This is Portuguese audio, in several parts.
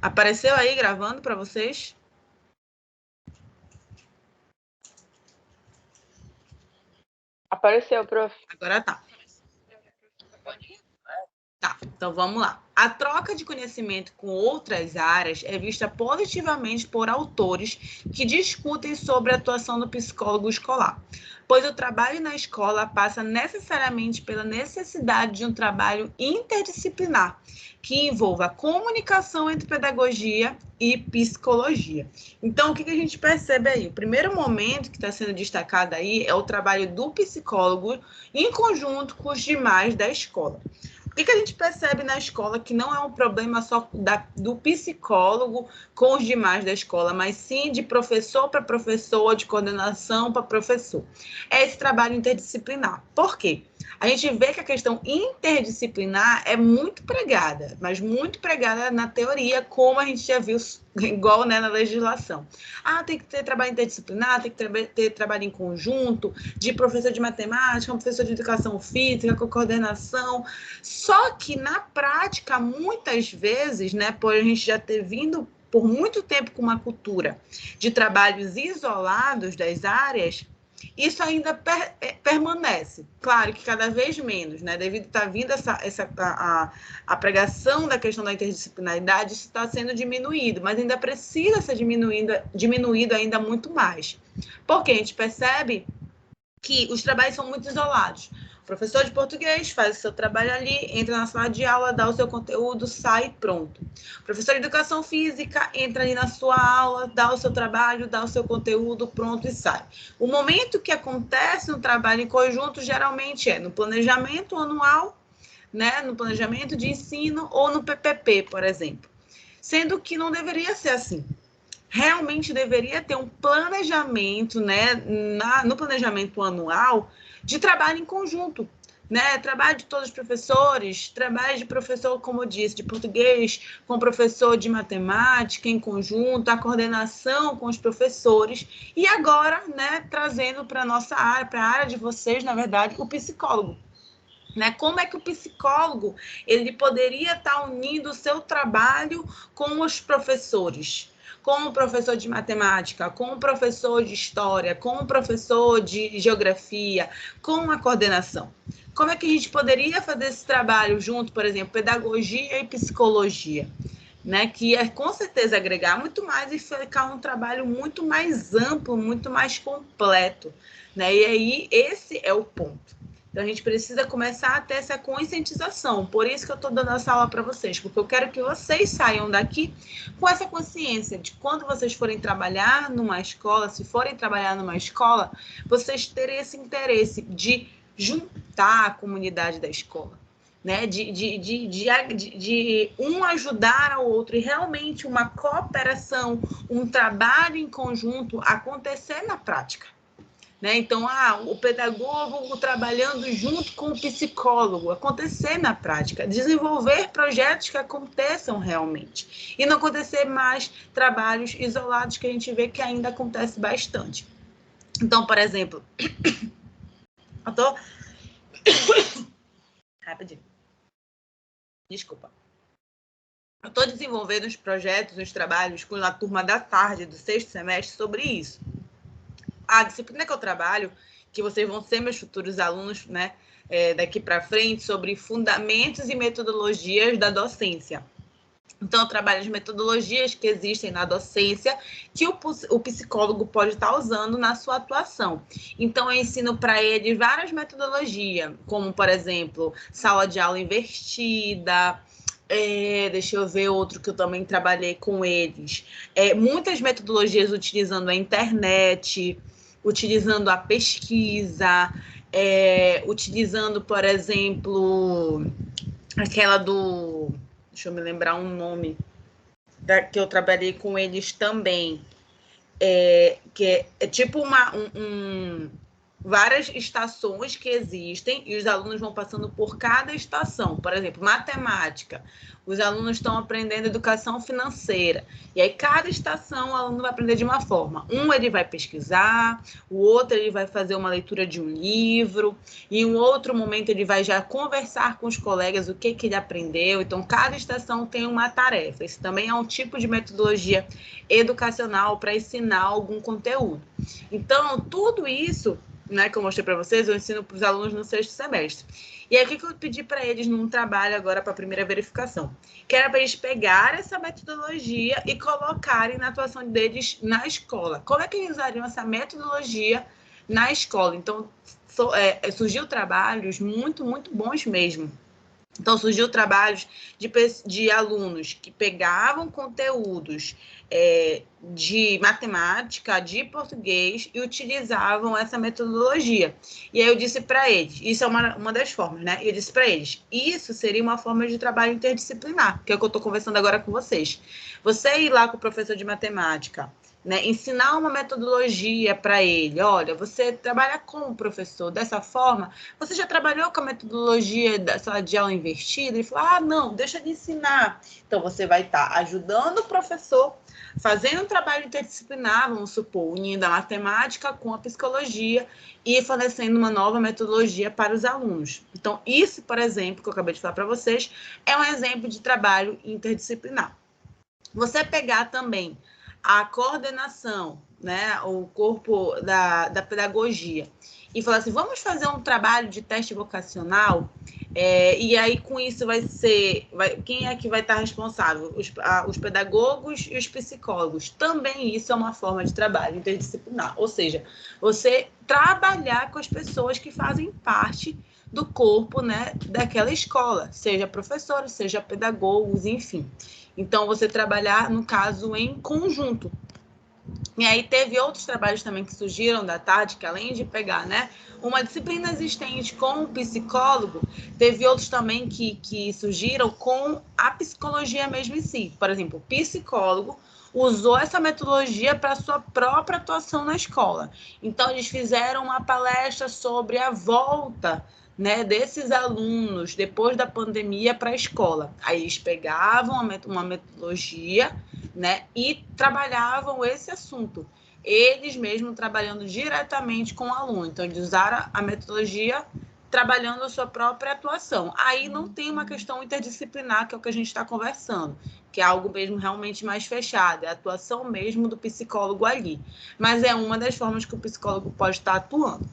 Apareceu aí gravando para vocês? Apareceu, prof. Agora tá. Tá, então vamos lá. A troca de conhecimento com outras áreas é vista positivamente por autores que discutem sobre a atuação do psicólogo escolar, pois o trabalho na escola passa necessariamente pela necessidade de um trabalho interdisciplinar, que envolva a comunicação entre pedagogia e psicologia. Então, o que a gente percebe aí? O primeiro momento que está sendo destacado aí é o trabalho do psicólogo em conjunto com os demais da escola. O que a gente percebe na escola que não é um problema só do psicólogo com os demais da escola, mas sim de professor para professor, de coordenação para professor. É esse trabalho interdisciplinar. Por quê? A gente vê que a questão interdisciplinar é muito pregada, mas muito pregada na teoria, como a gente já viu, igual, né, na legislação. Tem que ter trabalho interdisciplinar, tem que ter trabalho em conjunto, de professor de matemática, professor de educação física, com coordenação. Só que, na prática, muitas vezes, né, por a gente já ter vindo por muito tempo com uma cultura de trabalhos isolados das áreas, isso ainda permanece. Claro que cada vez menos, né? Devido a estar vindo a pregação da questão da interdisciplinaridade, isso está sendo diminuído, mas ainda precisa ser diminuído ainda muito mais. Porque a gente percebe que os trabalhos são muito isolados. O professor de português faz o seu trabalho ali, entra na sala de aula, dá o seu conteúdo, sai, pronto. O professor de educação física entra ali na sua aula, dá o seu trabalho, dá o seu conteúdo, pronto e sai. O momento que acontece no trabalho em conjunto geralmente é no planejamento anual, né, no planejamento de ensino ou no PPP, por exemplo. Sendo que não deveria ser assim. Realmente deveria ter um planejamento, né, no planejamento anual de trabalho em conjunto, né, trabalho de todos os professores, trabalho de professor, como eu disse, de português, com professor de matemática em conjunto, a coordenação com os professores, e agora, né, trazendo para a nossa área, para a área de vocês, na verdade, o psicólogo. Né? Como é que o psicólogo ele poderia estar unindo o seu trabalho com os professores? Com o professor de matemática, com o professor de história, com o professor de geografia, com a coordenação. Como é que a gente poderia fazer esse trabalho junto, por exemplo, pedagogia e psicologia? Né? Que é com certeza agregar muito mais e ficar um trabalho muito mais amplo, muito mais completo. Né? E aí, esse é o ponto. Então, a gente precisa começar a ter essa conscientização. Por isso que eu estou dando essa aula para vocês, porque eu quero que vocês saiam daqui com essa consciência de quando vocês forem trabalhar numa escola, se forem trabalhar numa escola, vocês terem esse interesse de juntar a comunidade da escola. Né? De um ajudar ao outro e realmente uma cooperação, um trabalho em conjunto acontecer na prática. Né? Então, o pedagogo trabalhando junto com o psicólogo, acontecer na prática, desenvolver projetos que aconteçam realmente e não acontecer mais trabalhos isolados que a gente vê que ainda acontece bastante. Então, por exemplo, eu tô... Rapidinho. Desculpa. Eu estou desenvolvendo os projetos, os trabalhos com a turma da tarde do 6º semestre sobre isso. A disciplina que eu trabalho, que vocês vão ser meus futuros alunos, né, daqui para frente, sobre fundamentos e metodologias da docência. Então, eu trabalho as metodologias que existem na docência que o psicólogo pode estar usando na sua atuação. Então, eu ensino para ele várias metodologias, como, por exemplo, sala de aula invertida. Deixa eu ver outro que eu também trabalhei com eles. Muitas metodologias utilizando a internet, utilizando a pesquisa, utilizando, por exemplo, aquela do... Deixa eu me lembrar um nome que eu trabalhei com eles também. Que é tipo várias estações que existem e os alunos vão passando por cada estação. Por exemplo, matemática. Os alunos estão aprendendo educação financeira. E aí, cada estação, o aluno vai aprender de uma forma. Um, ele vai pesquisar, o outro, ele vai fazer uma leitura de um livro, e em um outro momento, ele vai já conversar com os colegas o que ele aprendeu. Então, cada estação tem uma tarefa. Isso também é um tipo de metodologia educacional para ensinar algum conteúdo. Então, tudo isso, né, que eu mostrei para vocês, eu ensino para os alunos no 6º semestre. E aí, o que eu pedi para eles num trabalho agora para a primeira verificação? Que era para eles pegarem essa metodologia e colocarem na atuação deles na escola. Como é que eles usariam essa metodologia na escola? Então, surgiu trabalhos muito, muito bons mesmo. Então, surgiu trabalhos de alunos que pegavam conteúdos de matemática, de português, e utilizavam essa metodologia. E aí eu disse para eles, isso é uma das formas, né? Eu disse para eles, isso seria uma forma de trabalho interdisciplinar, que é o que eu estou conversando agora com vocês. Você ir lá com o professor de matemática, né, ensinar uma metodologia para ele. Olha, você trabalha como professor dessa forma? Você já trabalhou com a metodologia da sala de aula invertida? Ele falou, não, deixa de ensinar. Então, você vai estar ajudando o professor, fazendo um trabalho interdisciplinar, vamos supor, unindo a matemática com a psicologia e fornecendo uma nova metodologia para os alunos. Então, isso, por exemplo, que eu acabei de falar para vocês, é um exemplo de trabalho interdisciplinar. Você pegar também a coordenação, né, o corpo da pedagogia, e falar assim, vamos fazer um trabalho de teste vocacional, e aí com isso quem é que vai estar responsável? Os pedagogos e os psicólogos. Também isso é uma forma de trabalho interdisciplinar, ou seja, você trabalhar com as pessoas que fazem parte do corpo, né, daquela escola, seja professores, seja pedagogos, enfim. Então, você trabalhar, no caso, em conjunto. E aí teve outros trabalhos também que surgiram da tarde, que além de pegar, né, uma disciplina existente com o psicólogo, teve outros também que surgiram com a psicologia mesmo em si. Por exemplo, o psicólogo usou essa metodologia para sua própria atuação na escola. Então, eles fizeram uma palestra sobre a volta, né, desses alunos depois da pandemia para a escola. Aí eles pegavam uma metodologia, né, e trabalhavam esse assunto. Eles mesmos trabalhando diretamente com o aluno. Então, eles usaram a metodologia trabalhando a sua própria atuação. Aí não tem uma questão interdisciplinar, que é o que a gente está conversando, que é algo mesmo realmente mais fechado, é a atuação mesmo do psicólogo ali. Mas é uma das formas que o psicólogo pode estar atuando.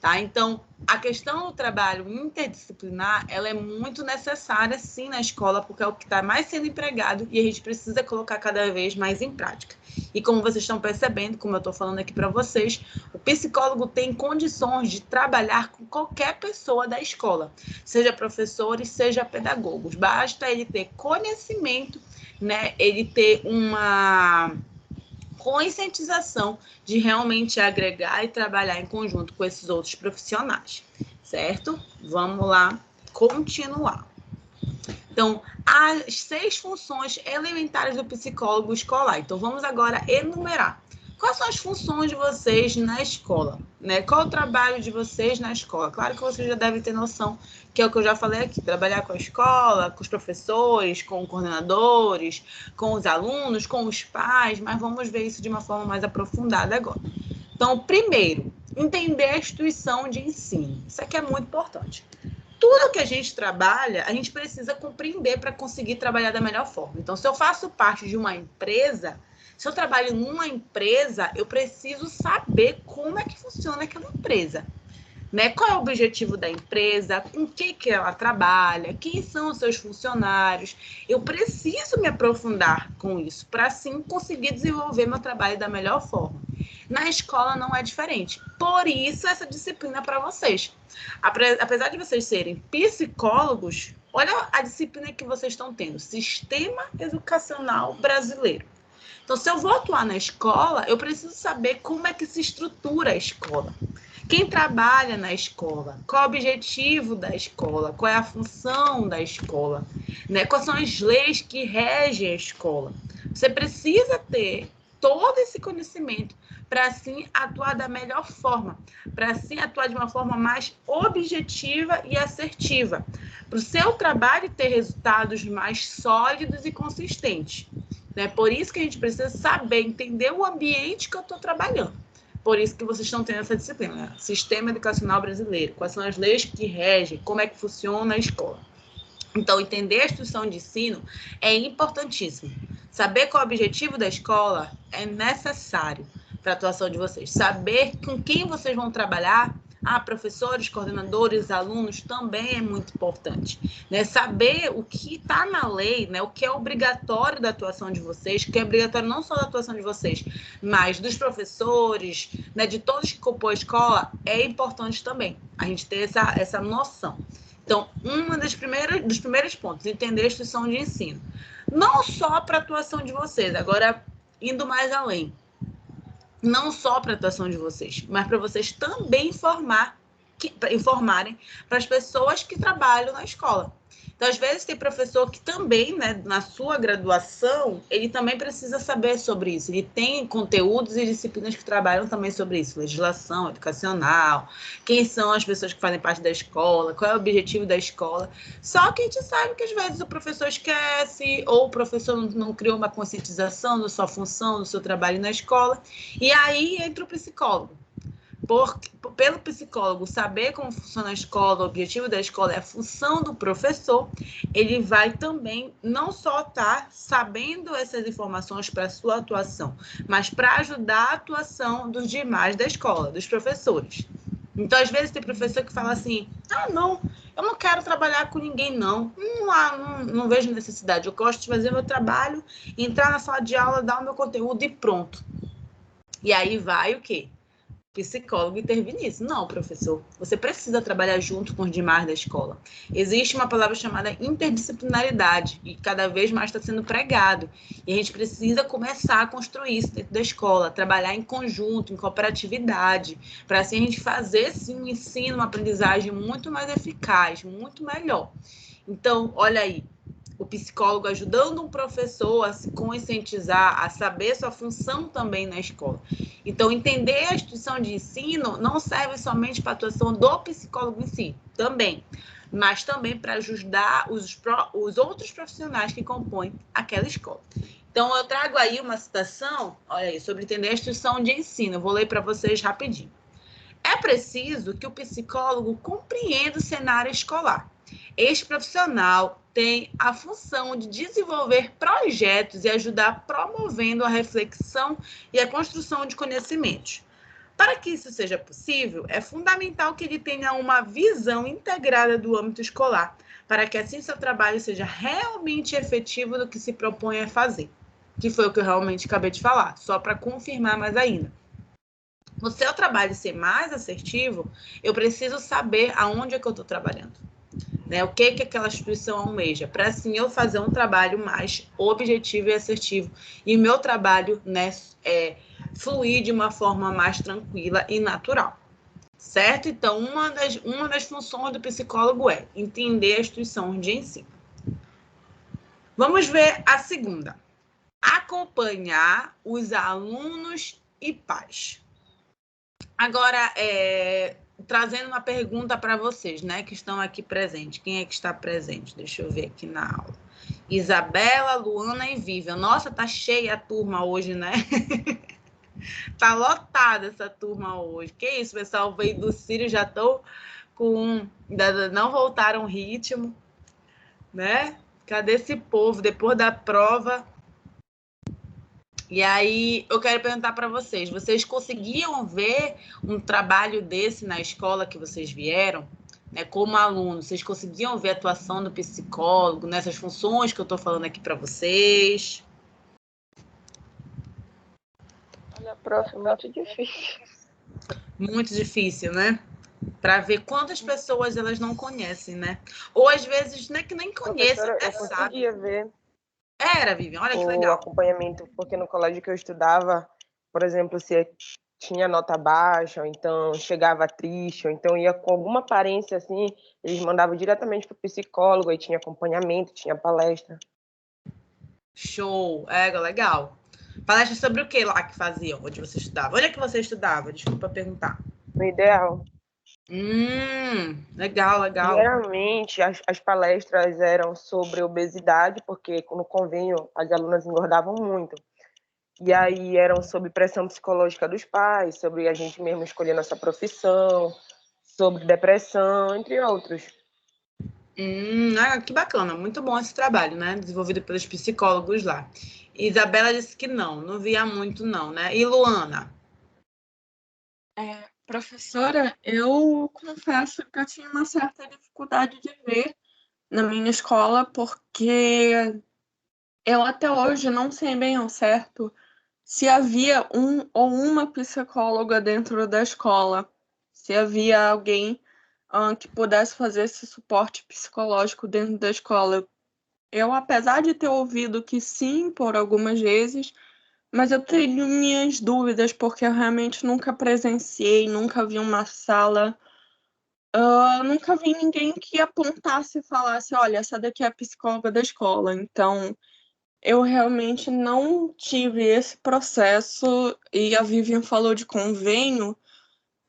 Tá? Então, a questão do trabalho interdisciplinar, ela é muito necessária, sim, na escola, porque é o que está mais sendo empregado e a gente precisa colocar cada vez mais em prática. E como vocês estão percebendo, como eu estou falando aqui para vocês, o psicólogo tem condições de trabalhar com qualquer pessoa da escola, seja professores, seja pedagogos. Basta ele ter conhecimento, né? Ele ter uma conscientização de realmente agregar e trabalhar em conjunto com esses outros profissionais, certo? Vamos lá continuar. Então, as 6 funções elementares do psicólogo escolar. Então, vamos agora enumerar. Quais são as funções de vocês na escola? Né? Qual é o trabalho de vocês na escola? Claro que vocês já devem ter noção, que é o que eu já falei aqui, trabalhar com a escola, com os professores, com coordenadores, com os alunos, com os pais, mas vamos ver isso de uma forma mais aprofundada agora. Então, primeiro, entender a instituição de ensino. Isso aqui é muito importante. Tudo que a gente trabalha, a gente precisa compreender para conseguir trabalhar da melhor forma. Então, se eu faço parte de uma empresa, se eu trabalho numa empresa, eu preciso saber como é que funciona aquela empresa. Né? Qual é o objetivo da empresa, com que ela trabalha, quem são os seus funcionários. Eu preciso me aprofundar com isso para, assim, conseguir desenvolver meu trabalho da melhor forma. Na escola não é diferente. Por isso, essa disciplina para vocês. Apesar de vocês serem psicólogos, olha a disciplina que vocês estão tendo. Sistema Educacional Brasileiro. Então, se eu vou atuar na escola, eu preciso saber como é que se estrutura a escola. Quem trabalha na escola? Qual é o objetivo da escola? Qual é a função da escola? Né? Quais são as leis que regem a escola? Você precisa ter todo esse conhecimento para assim atuar da melhor forma, para assim atuar de uma forma mais objetiva e assertiva, para o seu trabalho ter resultados mais sólidos e consistentes. Né? Por isso que a gente precisa saber, entender o ambiente que eu estou trabalhando. Por isso que vocês estão tendo essa disciplina, né? Sistema Educacional Brasileiro, quais são as leis que regem, como é que funciona a escola. Então, entender a instituição de ensino é importantíssimo. Saber qual é o objetivo da escola é necessário para a atuação de vocês. Saber com quem vocês vão trabalhar, professores, coordenadores, alunos, também é muito importante. Né? Saber o que está na lei, né? O que é obrigatório da atuação de vocês, o que é obrigatório não só da atuação de vocês, mas dos professores, né? De todos que compõem a escola, é importante também a gente ter essa noção. Então, dos primeiros pontos, entender a instituição de ensino. Não só para a atuação de vocês, agora indo mais além. Não só para a atuação de vocês, mas para vocês também informarem para as pessoas que trabalham na escola. Então, às vezes, tem professor que também, né, na sua graduação, ele também precisa saber sobre isso. Ele tem conteúdos e disciplinas que trabalham também sobre isso. Legislação educacional, quem são as pessoas que fazem parte da escola, qual é o objetivo da escola. Só que a gente sabe que, às vezes, o professor esquece, ou o professor não criou uma conscientização da sua função, do seu trabalho na escola. E aí entra o psicólogo. Pelo psicólogo saber como funciona a escola, o objetivo da escola é a função do professor, ele vai também não só estar sabendo essas informações para a sua atuação, mas para ajudar a atuação dos demais da escola, dos professores. Então, às vezes, tem professor que fala assim, não, eu não quero trabalhar com ninguém, não vejo necessidade, eu gosto de fazer meu trabalho, entrar na sala de aula, dar o meu conteúdo e pronto. E aí vai o quê? Psicólogo intervir nisso. Não, professor, você precisa trabalhar junto com os demais da escola. Existe uma palavra chamada interdisciplinaridade e cada vez mais está sendo pregado. E a gente precisa começar a construir isso dentro da escola, trabalhar em conjunto, em cooperatividade, para assim a gente fazer sim, um ensino, uma aprendizagem muito mais eficaz, muito melhor. Então, olha aí, o psicólogo ajudando um professor a se conscientizar, a saber sua função também na escola. Então, entender a instituição de ensino não serve somente para a atuação do psicólogo em si, também, mas também para ajudar os outros profissionais que compõem aquela escola. Então, eu trago aí uma citação, olha aí, sobre entender a instituição de ensino. Eu vou ler para vocês rapidinho. É preciso que o psicólogo compreenda o cenário escolar. Este profissional tem a função de desenvolver projetos e ajudar promovendo a reflexão e a construção de conhecimentos. Para que isso seja possível, é fundamental que ele tenha uma visão integrada do âmbito escolar, para que assim seu trabalho seja realmente efetivo no que se propõe a fazer. Que foi o que eu realmente acabei de falar, só para confirmar mais ainda. No seu trabalho ser mais assertivo, eu preciso saber aonde é que eu estou trabalhando. Né? O que aquela instituição almeja, para assim eu fazer um trabalho mais objetivo e assertivo. E o meu trabalho, né, fluir de uma forma mais tranquila e natural. Certo? Então, uma das funções do psicólogo é entender a instituição de ensino. Vamos ver a segunda. Acompanhar os alunos e pais. Agora, trazendo uma pergunta para vocês, né, que estão aqui presentes. Quem é que está presente? Deixa eu ver aqui na aula. Isabela, Luana e Vivian. Nossa, tá cheia a turma hoje, né? Tá lotada essa turma hoje. Que isso, pessoal? Veio do Sírio, já estão não voltaram o ritmo, né? Cadê esse povo? Depois da prova... E aí, eu quero perguntar para vocês, vocês conseguiam ver um trabalho desse na escola que vocês vieram? Né, como aluno, vocês conseguiam ver a atuação do psicólogo nessas funções que eu estou falando aqui para vocês? Olha, prof, muito difícil. Muito difícil, né? Para ver quantas pessoas elas não conhecem, né? Ou às vezes não é que nem conhecem, até eu conseguia ver. Era, Vivian, olha que legal. O acompanhamento, porque no colégio que eu estudava, por exemplo, se tinha nota baixa, ou então chegava triste, ou então ia com alguma aparência assim, eles mandavam diretamente para o psicólogo, aí tinha acompanhamento, tinha palestra. Show, legal. Palestra sobre o que lá que faziam, onde você estudava? Onde é que você estudava? Desculpa perguntar. No ideal. Legal, legal. Geralmente, as palestras eram sobre obesidade, porque no convênio as alunas engordavam muito. E aí eram sobre pressão psicológica dos pais, sobre a gente mesmo escolher nossa profissão, sobre depressão, entre outros. Que bacana, muito bom esse trabalho, né? Desenvolvido pelos psicólogos lá. Isabela disse que não via muito não, né? E Luana? Professora, eu confesso que eu tinha uma certa dificuldade de ver na minha escola, porque eu até hoje não sei bem ao certo se havia um ou uma psicóloga dentro da escola, se havia alguém que pudesse fazer esse suporte psicológico dentro da escola. Eu, apesar de ter ouvido que sim, por algumas vezes, mas eu tenho minhas dúvidas, porque eu realmente nunca presenciei, nunca vi uma sala, nunca vi ninguém que apontasse e falasse, olha, essa daqui é a psicóloga da escola. Então, eu realmente não tive esse processo, e a Vivian falou de convênio.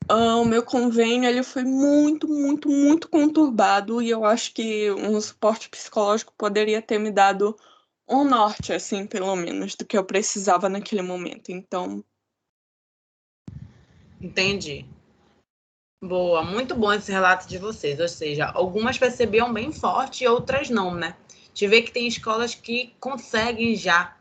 O meu convênio ele foi muito, muito, muito conturbado, e eu acho que um suporte psicológico poderia ter me dado um norte, assim, pelo menos, do que eu precisava naquele momento. Então, Entendi. Boa, muito bom esse relato de vocês. Ou seja, algumas percebiam bem forte e outras não, né? Te vê que tem escolas que conseguem já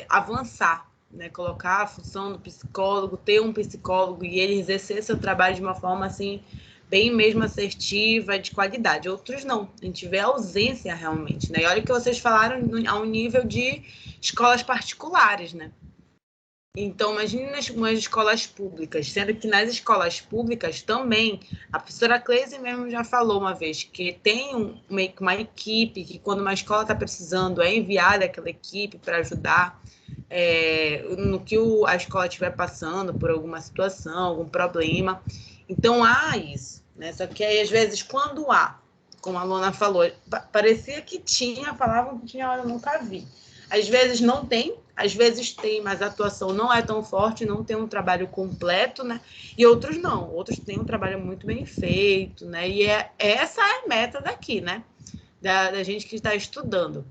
avançar, né? Colocar a função do psicólogo, ter um psicólogo e ele exercer seu trabalho de uma forma assim, bem mesmo assertiva, de qualidade. Outros não. A gente vê a ausência realmente, né? E olha que vocês falaram ao nível de escolas particulares, né? Então, imagine nas escolas públicas, sendo que nas escolas públicas também, a professora Cleise mesmo já falou uma vez que tem uma equipe que, quando uma escola está precisando, é enviada aquela equipe para ajudar no que a escola estiver passando por alguma situação, algum problema. Então, há isso, né? Só que aí, às vezes, quando há, como a Luana falou, parecia que tinha, falavam que tinha, eu nunca vi. Às vezes não tem, às vezes tem, mas a atuação não é tão forte, não tem um trabalho completo, né? E outros não, outros têm um trabalho muito bem feito, né? E essa é a meta daqui, né? Da gente que está estudando.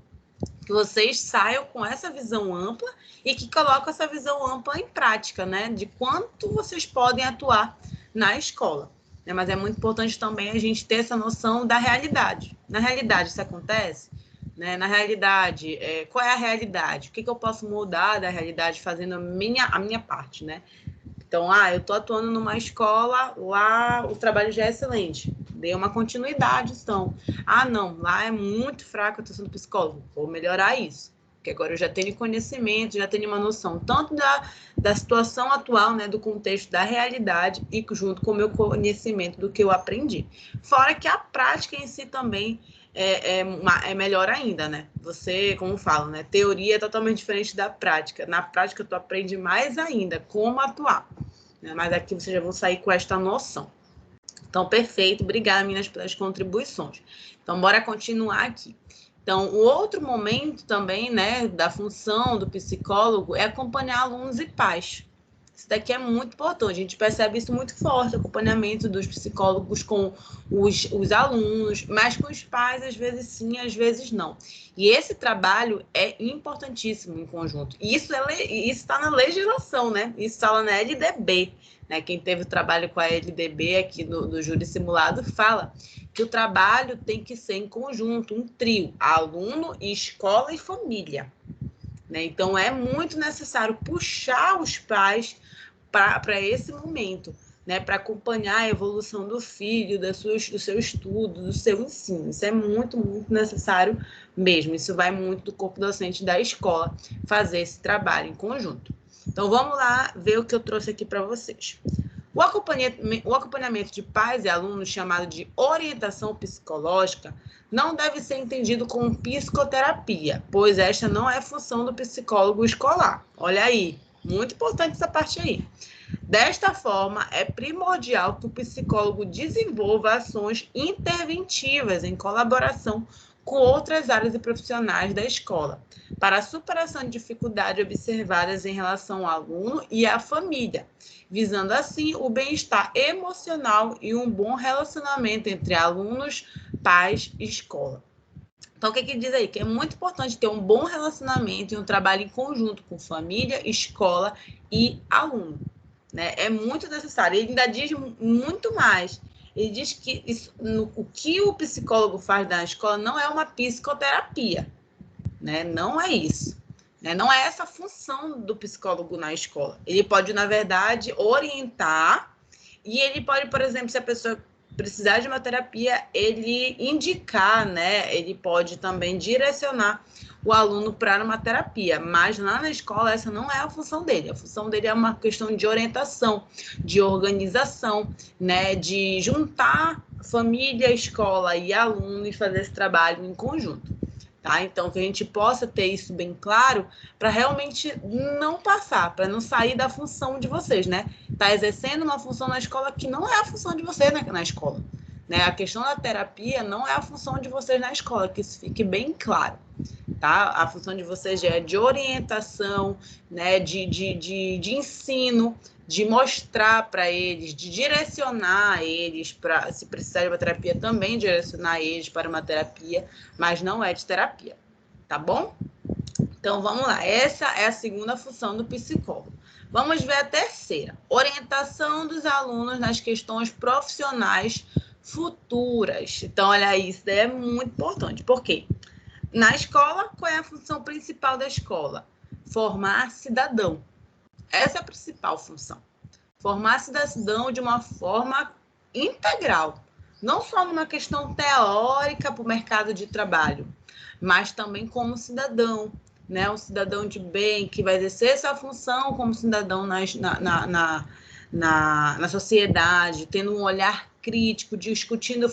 Que vocês saiam com essa visão ampla e que colocam essa visão ampla em prática, né? De quanto vocês podem atuar na escola. Mas é muito importante também a gente ter essa noção da realidade. Na realidade, isso acontece? Né? Na realidade, qual é a realidade? O que eu posso mudar da realidade fazendo a minha parte, né? Então, eu estou atuando numa escola, lá o trabalho já é excelente, dei uma continuidade, então. Não, lá é muito fraco a atuação do psicólogo, vou melhorar isso. Porque agora eu já tenho conhecimento, já tenho uma noção tanto da situação atual, né, do contexto da realidade, e junto com o meu conhecimento do que eu aprendi. Fora que a prática em si também é melhor ainda, né? Você, como falo, né? Teoria é totalmente diferente da prática. Na prática, tu aprende mais ainda como atuar. Né? Mas aqui vocês já vão sair com esta noção. Então, perfeito. Obrigada, meninas, pelas contribuições. Então, bora continuar aqui. Então, o outro momento também, né, da função do psicólogo é acompanhar alunos e pais. Isso daqui é muito importante, a gente percebe isso muito forte, o acompanhamento dos psicólogos com os alunos, mas com os pais, às vezes sim, às vezes não. E esse trabalho é importantíssimo em conjunto. E isso está na legislação, né? Isso está lá na LDB. Né? Quem teve o trabalho com a LDB aqui no Júri Simulado fala que o trabalho tem que ser em conjunto, um trio, aluno, escola e família. Né? Então, é muito necessário puxar os pais para esse momento, né? Para acompanhar a evolução do filho, do seu estudo, do seu ensino. Isso é muito, muito necessário mesmo. Isso vai muito do corpo docente da escola fazer esse trabalho em conjunto. Então, vamos lá ver o que eu trouxe aqui para vocês. O acompanhamento de pais e alunos, chamado de orientação psicológica, não deve ser entendido como psicoterapia, pois esta não é função do psicólogo escolar. Olha aí, muito importante essa parte aí. Desta forma, é primordial que o psicólogo desenvolva ações interventivas em colaboração com outras áreas e profissionais da escola, para a superação de dificuldades observadas em relação ao aluno e à família, visando assim o bem-estar emocional e um bom relacionamento entre alunos, pais e escola. Então, o que diz aí? Que é muito importante ter um bom relacionamento e um trabalho em conjunto com família, escola e aluno, né? É muito necessário. Ele ainda diz muito mais. Ele diz que o que o psicólogo faz na escola não é uma psicoterapia, né? Não é isso. Né? Não é essa a função do psicólogo na escola. Ele pode, na verdade, orientar e ele pode, por exemplo, se a pessoa precisar de uma terapia, ele indicar, né? Ele pode também direcionar o aluno para uma terapia, mas lá na escola essa não é a função dele. A função dele é uma questão de orientação, de organização, né? De juntar família, escola e aluno e fazer esse trabalho em conjunto. Tá? Então, que a gente possa ter isso bem claro para realmente não passar, para não sair da função de vocês, né? Tá exercendo uma função na escola que não é a função de vocês na escola. Né? A questão da terapia não é a função de vocês na escola, que isso fique bem claro. Tá? A função de vocês é de orientação, né? de ensino, de mostrar para eles, de direcionar eles para, se precisar de uma terapia, também direcionar eles para uma terapia, mas não é de terapia, tá bom? Então, vamos lá. Essa é a segunda função do psicólogo. Vamos ver a terceira. Orientação dos alunos nas questões profissionais futuras. Então, olha aí, isso daí é muito importante. Por quê? Na escola, qual é a função principal da escola? Formar cidadão. Essa é a principal função. Formar cidadão de uma forma integral. Não só numa questão teórica para o mercado de trabalho, mas também como cidadão, né? Um cidadão de bem que vai exercer essa função como cidadão na sociedade, tendo um olhar crítico, discutindo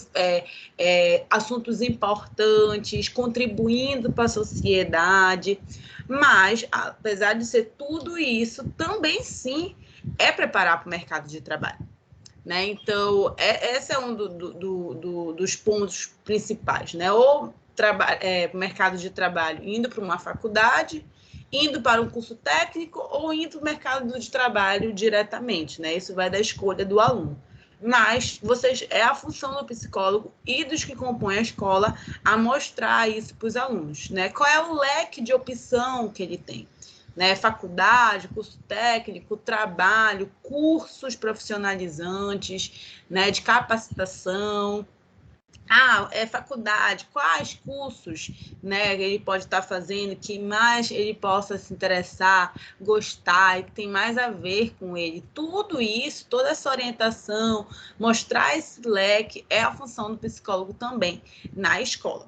assuntos importantes, contribuindo para a sociedade. Mas, apesar de ser tudo isso, também sim é preparar para o mercado de trabalho. Né? Então, esse é um dos pontos principais, né? Ou mercado de trabalho indo para uma faculdade, indo para um curso técnico ou indo para o mercado de trabalho diretamente, né? Isso vai da escolha do aluno. Mas é a função do psicólogo e dos que compõem a escola a mostrar isso para os alunos, né? Qual é o leque de opção que ele tem? Né, faculdade, curso técnico, trabalho, cursos profissionalizantes, né, de capacitação. Faculdade, quais cursos, né, ele pode estar fazendo que mais ele possa se interessar, gostar e que tem mais a ver com ele. Tudo isso, toda essa orientação, mostrar esse leque é a função do psicólogo também na escola.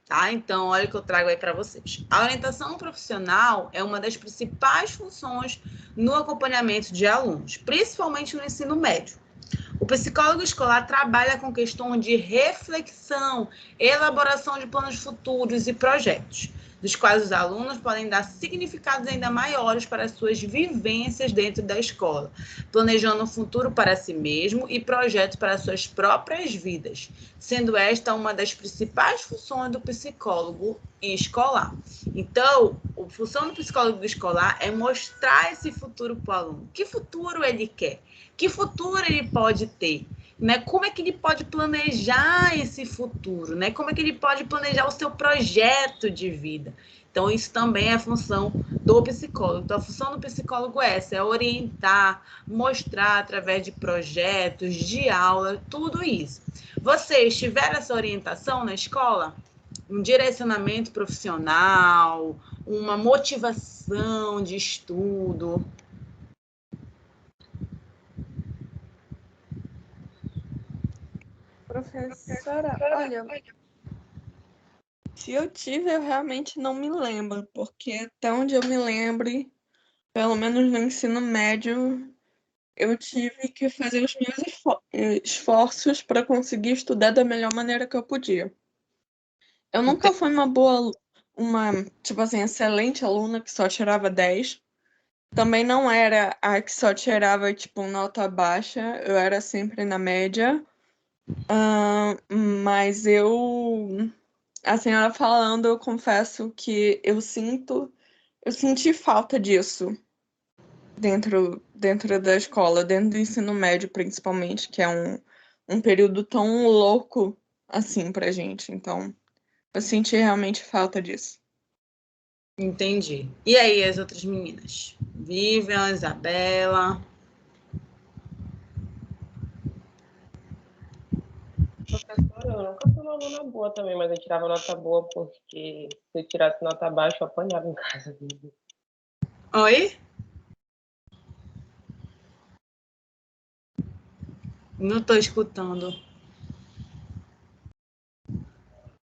Tá? Então, olha o que eu trago aí para vocês. A orientação profissional é uma das principais funções no acompanhamento de alunos, principalmente no ensino médio. O psicólogo escolar trabalha com questões de reflexão, elaboração de planos futuros e projetos, dos quais os alunos podem dar significados ainda maiores para as suas vivências dentro da escola, planejando um futuro para si mesmo e projetos para suas próprias vidas, sendo esta uma das principais funções do psicólogo escolar. Então, a função do psicólogo escolar é mostrar esse futuro para o aluno. Que futuro ele quer? Que futuro ele pode ter? Né? Como é que ele pode planejar esse futuro? Né? Como é que ele pode planejar o seu projeto de vida? Então, isso também é a função do psicólogo. Então, a função do psicólogo é essa, é orientar, mostrar através de projetos, de aula, tudo isso. Vocês tiveram essa orientação na escola? Um direcionamento profissional, uma motivação de estudo? Professora, olha, se eu tive, eu realmente não me lembro, porque até onde eu me lembre, pelo menos no ensino médio, eu tive que fazer os meus esforços para conseguir estudar da melhor maneira que eu podia. Eu nunca fui tipo assim, excelente aluna que só tirava 10. Também não era a que só tirava, tipo, nota baixa. Eu era sempre na média. Mas eu a senhora falando, eu confesso que eu senti falta disso dentro da escola, dentro do ensino médio, principalmente, que é um período tão louco assim pra gente. Então, eu senti realmente falta disso. Entendi. E aí, as outras meninas? Vivian, Isabela. Professora, eu nunca fui uma aluna boa também, mas eu tirava nota boa porque se eu tirasse nota baixa, eu apanhava em casa. Oi? Não estou escutando.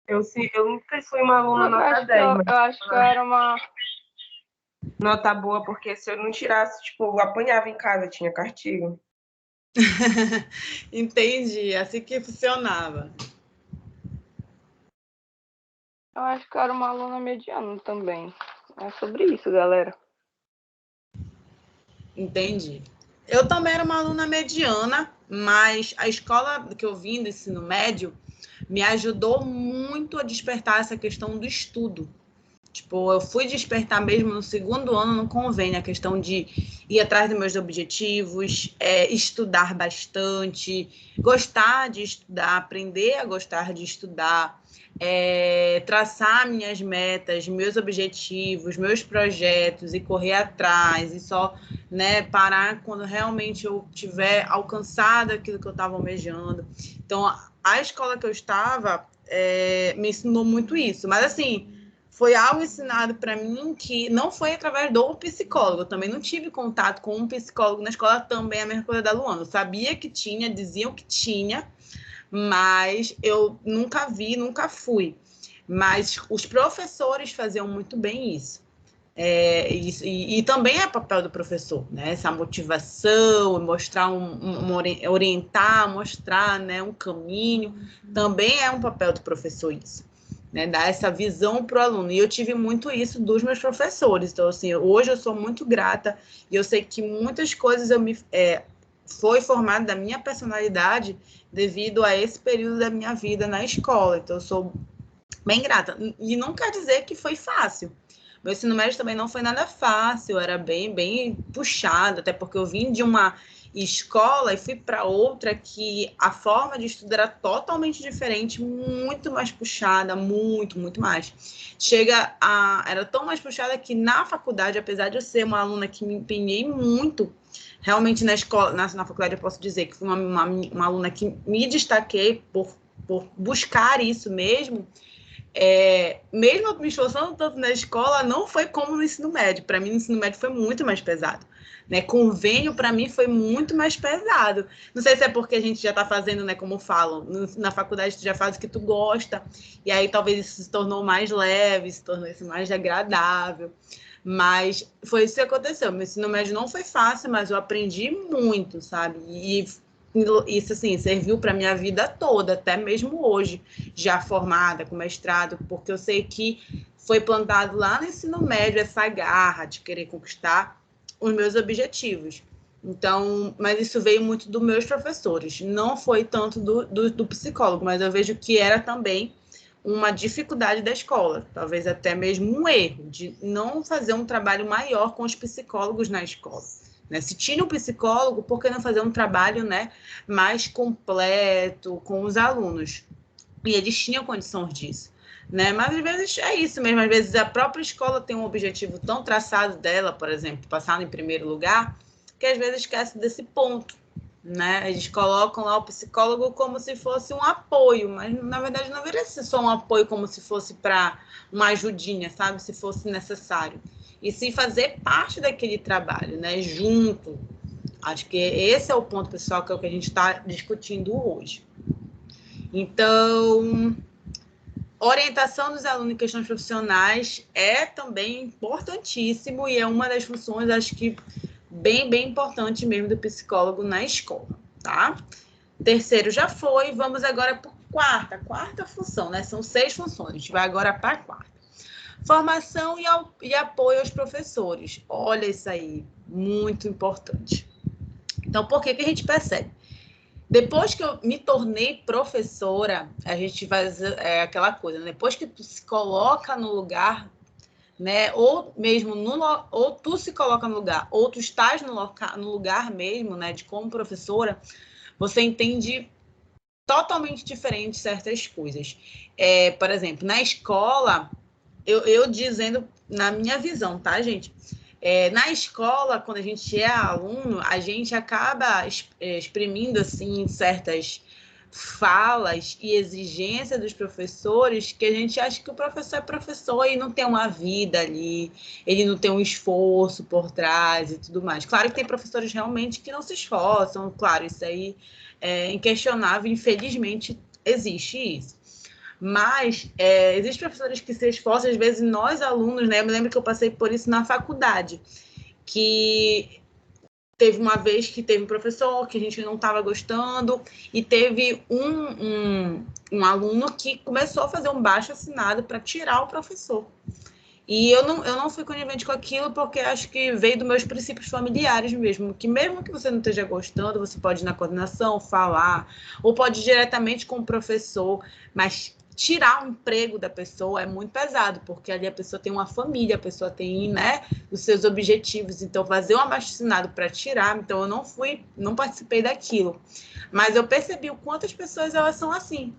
Eu nunca fui uma aluna Eu nota acho que 10, eu, mas eu acho que eu era uma. nota boa, porque se eu não tirasse, tipo, eu apanhava em casa, tinha castigo. Entendi, assim que funcionava. Eu acho que eu era uma aluna mediana também. É sobre isso, galera. Entendi. Eu também era uma aluna mediana, mas a escola que eu vim do ensino médio me ajudou muito a despertar essa questão do estudo. Tipo, eu fui despertar mesmo no segundo ano no convênio, a questão de ir atrás dos meus objetivos, estudar bastante, gostar de estudar, aprender a gostar de estudar, traçar minhas metas, meus objetivos, meus projetos e correr atrás e só, né, parar quando realmente eu tiver alcançado aquilo que eu estava almejando. Então, a escola que eu estava me ensinou muito isso, mas assim, foi algo ensinado para mim que não foi através do psicólogo. Eu também não tive contato com um psicólogo na escola, também a mesma coisa da Luana. Eu sabia que tinha, diziam que tinha, mas eu nunca vi, nunca fui. Mas os professores faziam muito bem isso. E também é papel do professor, né? Essa motivação, mostrar orientar, mostrar, né, um caminho, também é um papel do professor isso. Né, dar essa visão para o aluno. E eu tive muito isso dos meus professores. Então, assim, hoje eu sou muito grata e eu sei que muitas coisas foi formada da minha personalidade devido a esse período da minha vida na escola. Então, eu sou bem grata. E não quer dizer que foi fácil. Meu ensino médio também não foi nada fácil, era bem puxado, até porque eu vim de uma escola e fui para outra que a forma de estudo era totalmente diferente, muito mais puxada, muito mais. Era tão mais puxada que na faculdade, apesar de eu ser uma aluna que me empenhei muito, realmente na escola, na faculdade eu posso dizer que fui uma aluna que me destaquei por buscar isso mesmo. Mesmo me esforçando tanto na escola, não foi como no ensino médio. Para mim, no ensino médio foi muito mais pesado. Né? Convênio, para mim, foi muito mais pesado. Não sei se é porque a gente já está fazendo, né, como falam, na faculdade tu já faz o que tu gosta, e aí talvez isso se tornou mais leve, se tornou isso mais agradável. Mas foi isso que aconteceu. Meu ensino médio não foi fácil, mas eu aprendi muito, sabe? E isso, assim, serviu para minha vida toda, até mesmo hoje, já formada, com mestrado, porque eu sei que foi plantado lá no ensino médio essa garra de querer conquistar os meus objetivos. Então, mas isso veio muito dos meus professores, não foi tanto do psicólogo, mas eu vejo que era também uma dificuldade da escola, talvez até mesmo um erro, de não fazer um trabalho maior com os psicólogos na escola. Né? Se tinha um psicólogo, por que não fazer um trabalho, né, mais completo com os alunos? E eles tinham condições disso. Né? Mas às vezes é isso mesmo, às vezes a própria escola tem um objetivo tão traçado dela, por exemplo, passar em primeiro lugar, que às vezes esquece desse ponto. Né? Eles colocam lá o psicólogo como se fosse um apoio, mas na verdade não deveria ser só um apoio como se fosse para uma ajudinha, sabe? Se fosse necessário. E sim fazer parte daquele trabalho, né? Junto. Acho que esse é o ponto, pessoal, que é o que a gente está discutindo hoje. Então, orientação dos alunos em questões profissionais é também importantíssimo e é uma das funções, acho que, bem importante mesmo do psicólogo na escola, tá? Terceiro já foi, vamos agora para quarta função, né? São 6 funções, a gente vai agora para a quarta. Formação e apoio aos professores. Olha isso aí, muito importante. Então, por que a gente percebe? Depois que eu me tornei professora, a gente faz aquela coisa, né? Depois que tu se coloca no lugar, né? Ou mesmo ou tu se coloca no lugar, ou tu estás no lugar mesmo, né? De como professora, você entende totalmente diferente certas coisas. Por exemplo, na escola, eu dizendo na minha visão, tá, gente? Na escola, quando a gente é aluno, a gente acaba exprimindo assim certas falas e exigências dos professores que a gente acha que o professor é professor e não tem uma vida ali, ele não tem um esforço por trás e tudo mais. Claro que tem professores realmente que não se esforçam, claro, isso aí é inquestionável, infelizmente existe isso. Mas existem professores que se esforçam, às vezes nós alunos, né? Eu me lembro que eu passei por isso na faculdade, que teve uma vez que teve um professor que a gente não estava gostando e teve um aluno que começou a fazer um baixo-assinado para tirar o professor. E eu não fui conivente com aquilo porque acho que veio dos meus princípios familiares mesmo, que mesmo que você não esteja gostando, você pode ir na coordenação, falar, ou pode ir diretamente com o professor, mas tirar o emprego da pessoa é muito pesado, porque ali a pessoa tem uma família, a pessoa tem, né, os seus objetivos, então fazer um abaixo-assinado para tirar, então eu não participei daquilo. Mas eu percebi o quanto as pessoas elas são assim,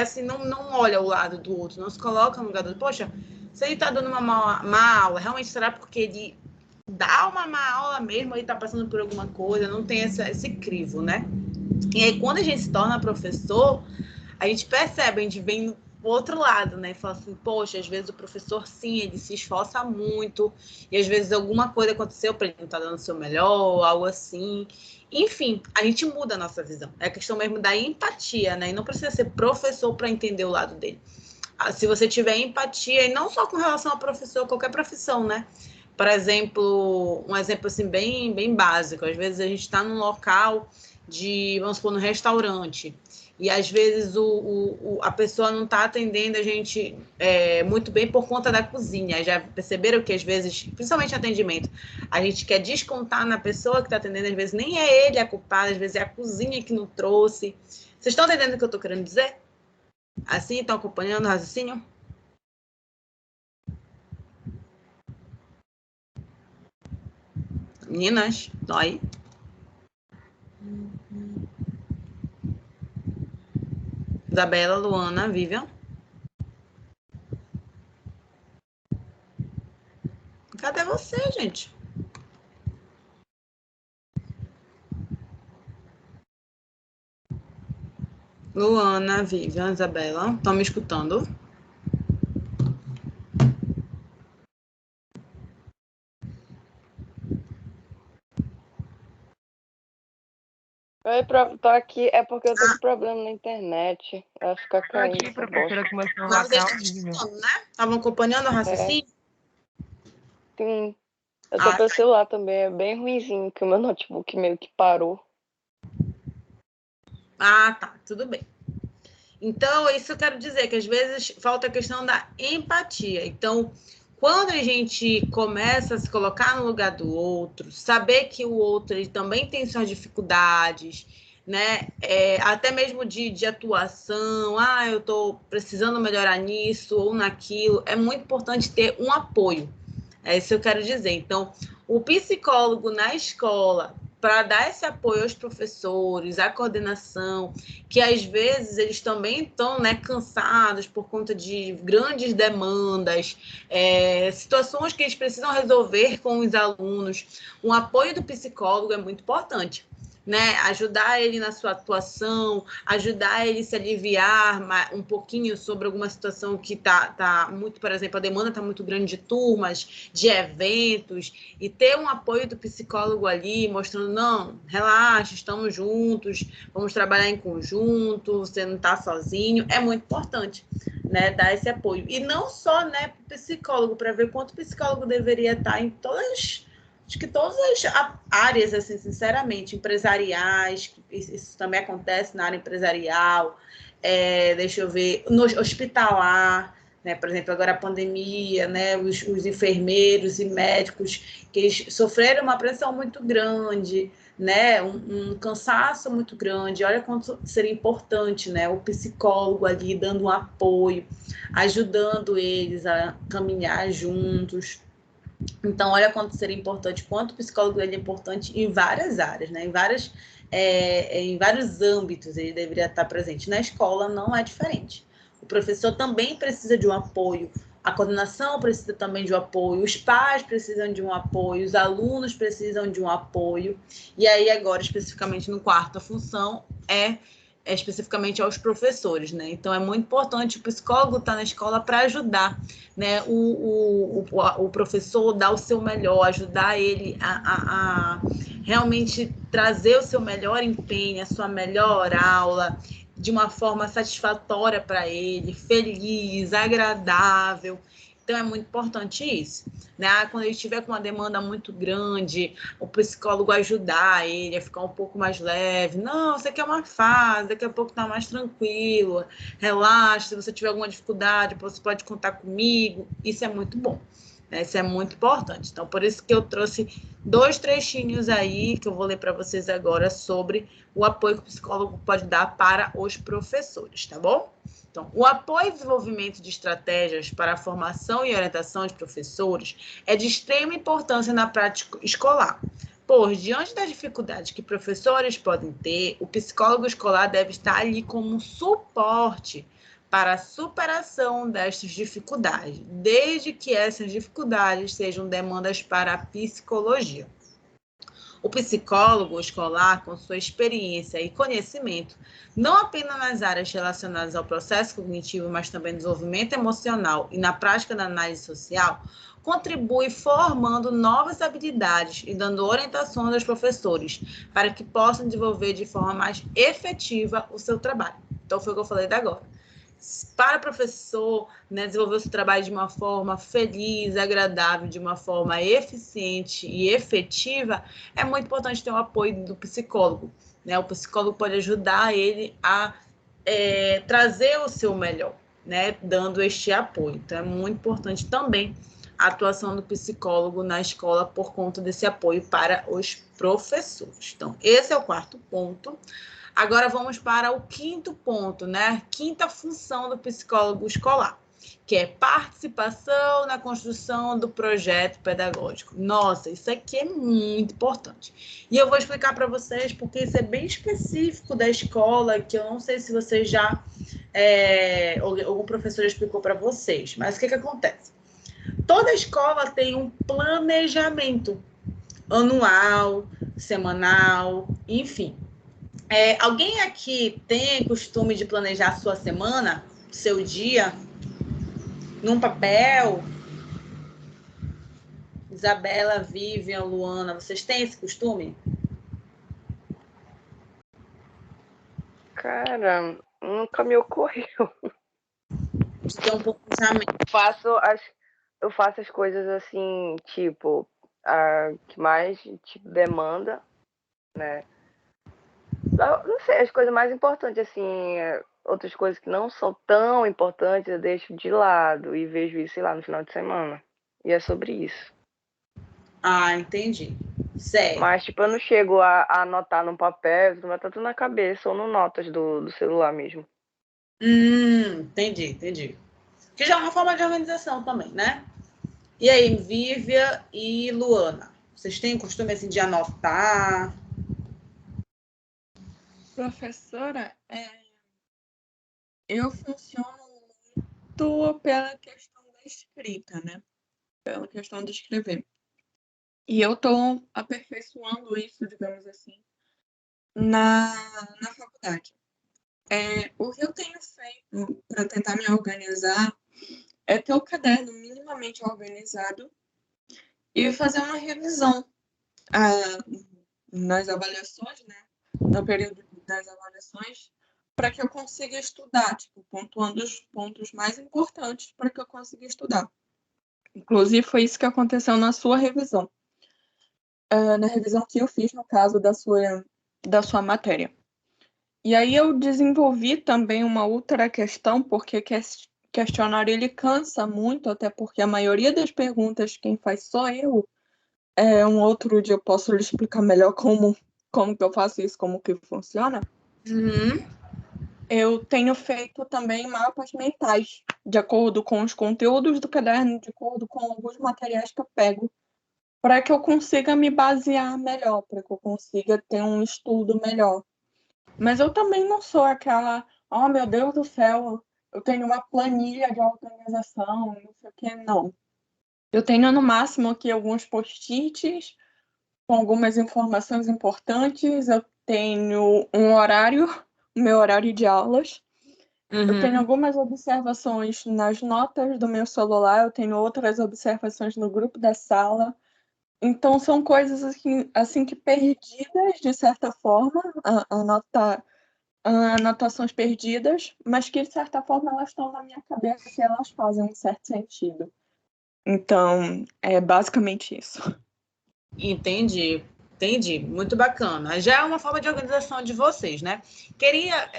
assim não olha o lado do outro, não se coloca no lugar do outro. Poxa, se ele está dando uma má aula, realmente será porque ele dá uma má aula mesmo, ele está passando por alguma coisa, não tem esse crivo, né? E aí, quando a gente se torna professor, a gente percebe, a gente vem do outro lado, né? E fala assim, poxa, às vezes o professor, sim, ele se esforça muito, e às vezes alguma coisa aconteceu para ele não estar dando o seu melhor, algo assim. Enfim, a gente muda a nossa visão. É a questão mesmo da empatia, né? E não precisa ser professor para entender o lado dele. Se você tiver empatia, e não só com relação ao professor, qualquer profissão, né? Por exemplo, um exemplo assim bem, bem básico. Às vezes a gente está num local vamos supor, no restaurante, e às vezes a pessoa não está atendendo a gente muito bem por conta da cozinha. Já perceberam que às vezes, principalmente atendimento, a gente quer descontar na pessoa que está atendendo, às vezes nem é ele a culpada, às vezes é a cozinha que não trouxe. Vocês estão entendendo o que eu estou querendo dizer? Assim, estão acompanhando o raciocínio? Meninas, estão aí? Isabela, Luana, Vivian. Cadê você, gente? Luana, Vivian, Isabela, estão me escutando? Oi, tô aqui, é porque eu tô com problema na internet. Ela fica caindo. Aqui, professora, começou a Mas vocês matar estão escutando, né? Estavam acompanhando o raciocínio? Sim. Eu tô pelo celular também, é bem ruinzinho, que o meu notebook meio que parou. Ah, tá, tudo bem. Então, isso eu quero dizer, que às vezes falta a questão da empatia. Então, quando a gente começa a se colocar no lugar do outro, saber que o outro ele também tem suas dificuldades, né? Até mesmo de atuação, eu estou precisando melhorar nisso ou naquilo, é muito importante ter um apoio. É isso que eu quero dizer. Então, o psicólogo na escola, para dar esse apoio aos professores, à coordenação, que às vezes eles também estão, né, cansados por conta de grandes demandas, situações que eles precisam resolver com os alunos. O apoio do psicólogo é muito importante, né? Ajudar ele na sua atuação, ajudar ele a se aliviar um pouquinho sobre alguma situação que tá muito, por exemplo, a demanda está muito grande de turmas, de eventos, e ter um apoio do psicólogo ali, mostrando, não, relaxa, estamos juntos, vamos trabalhar em conjunto, você não está sozinho, é muito importante, né, dar esse apoio. E não só, né, para o psicólogo, para ver quanto o psicólogo deveria estar em acho que todas as áreas, assim, sinceramente, empresariais, isso também acontece na área empresarial, deixa eu ver, no hospitalar, né? Por exemplo, agora a pandemia, né? Os enfermeiros e médicos que eles sofreram uma pressão muito grande, né, um cansaço muito grande. Olha quanto seria importante, né, o psicólogo ali dando um apoio, ajudando eles a caminhar juntos. Então, olha quanto seria importante, quanto o psicólogo ele é importante em várias áreas, né, em vários âmbitos ele deveria estar presente. Na escola não é diferente. O professor também precisa de um apoio, a coordenação precisa também de um apoio, os pais precisam de um apoio, os alunos precisam de um apoio. E aí, agora, especificamente no quarto, a função é especificamente aos professores, né? Então, é muito importante o psicólogo estar na escola para ajudar, né? O professor dar o seu melhor, ajudar ele a realmente trazer o seu melhor empenho, a sua melhor aula, de uma forma satisfatória para ele, feliz, agradável. Então, é muito importante isso, né? Quando ele estiver com uma demanda muito grande, o psicólogo ajudar ele a ficar um pouco mais leve. Não, isso aqui é uma fase, daqui a pouco está mais tranquilo, relaxa, se você tiver alguma dificuldade, você pode contar comigo. Isso é muito bom, né? Isso é muito importante. Então, por isso que eu trouxe 2 trechinhos aí, que eu vou ler para vocês agora, sobre o apoio que o psicólogo pode dar para os professores, tá bom? Então, o apoio e desenvolvimento de estratégias para a formação e orientação de professores é de extrema importância na prática escolar, pois, diante das dificuldades que professores podem ter, o psicólogo escolar deve estar ali como suporte para a superação destas dificuldades, desde que essas dificuldades sejam demandas para a psicologia. O psicólogo escolar, com sua experiência e conhecimento, não apenas nas áreas relacionadas ao processo cognitivo, mas também no desenvolvimento emocional e na prática da análise social, contribui formando novas habilidades e dando orientações aos professores para que possam desenvolver de forma mais efetiva o seu trabalho. Então, foi o que eu falei agora. Para o professor, né, desenvolver o seu trabalho de uma forma feliz, agradável, de uma forma eficiente e efetiva, é muito importante ter o apoio do psicólogo, né? O psicólogo pode ajudar ele a trazer o seu melhor, né, dando este apoio. Então, é muito importante também a atuação do psicólogo na escola por conta desse apoio para os professores. Então, esse é o 4º ponto. Agora vamos para o 5º ponto, né? 5ª função do psicólogo escolar, que é participação na construção do projeto pedagógico. Nossa, isso aqui é muito importante. E eu vou explicar para vocês, porque isso é bem específico da escola, que eu não sei se vocês já, algum professor explicou para vocês, mas o que acontece? Toda escola tem um planejamento anual, semanal, enfim. Alguém aqui tem costume de planejar a sua semana, seu dia, num papel? Isabela, Vivian, Luana, vocês têm esse costume? Cara, nunca me ocorreu. Então, um planejamento. Eu faço as coisas assim, tipo, a que mais tipo, demanda, né? Eu não sei, as coisas mais importantes, assim, outras coisas que não são tão importantes, eu deixo de lado e vejo isso, sei lá, no final de semana. E é sobre isso. Ah, entendi. Certo. Mas, tipo, eu não chego a anotar num papel, tá tudo na cabeça ou no notas do celular mesmo. Entendi. Que já é uma forma de organização também, né? E aí, Vivian e Luana, vocês têm costume assim de anotar? Professora, eu funciono muito pela questão da escrita, né? Pela questão de escrever. E eu estou aperfeiçoando isso, digamos assim, na faculdade. O que eu tenho feito para tentar me organizar é ter o caderno minimamente organizado e fazer uma revisão nas avaliações, né? No período das avaliações, para que eu consiga estudar, tipo, pontuando os pontos mais importantes para que eu consiga estudar. Inclusive, foi isso que aconteceu na sua revisão. Na revisão que eu fiz, no caso da sua matéria. E aí eu desenvolvi também uma outra questão, porque questionário ele cansa muito, até porque a maioria das perguntas quem faz sou eu. Um outro dia eu posso lhe explicar melhor como como que eu faço isso, como que funciona, Uhum. eu tenho feito também mapas mentais, de acordo com os conteúdos do caderno, de acordo com alguns materiais que eu pego, para que eu consiga me basear melhor, para que eu consiga ter um estudo melhor. Mas eu também não sou aquela, oh meu Deus do céu, eu tenho uma planilha de organização, não sei o que, não. Eu tenho no máximo aqui alguns post-its com algumas informações importantes, eu tenho um horário, o meu horário de aulas, eu tenho Uhum. algumas observações nas notas do meu celular, eu tenho outras observações no grupo da sala. Então, são coisas assim que perdidas, de certa forma, anotações perdidas, mas que, de certa forma, elas estão na minha cabeça e elas fazem um certo sentido. Então, é basicamente isso. Entendi, entendi. Muito bacana. Já é uma forma de organização de vocês, né? Queria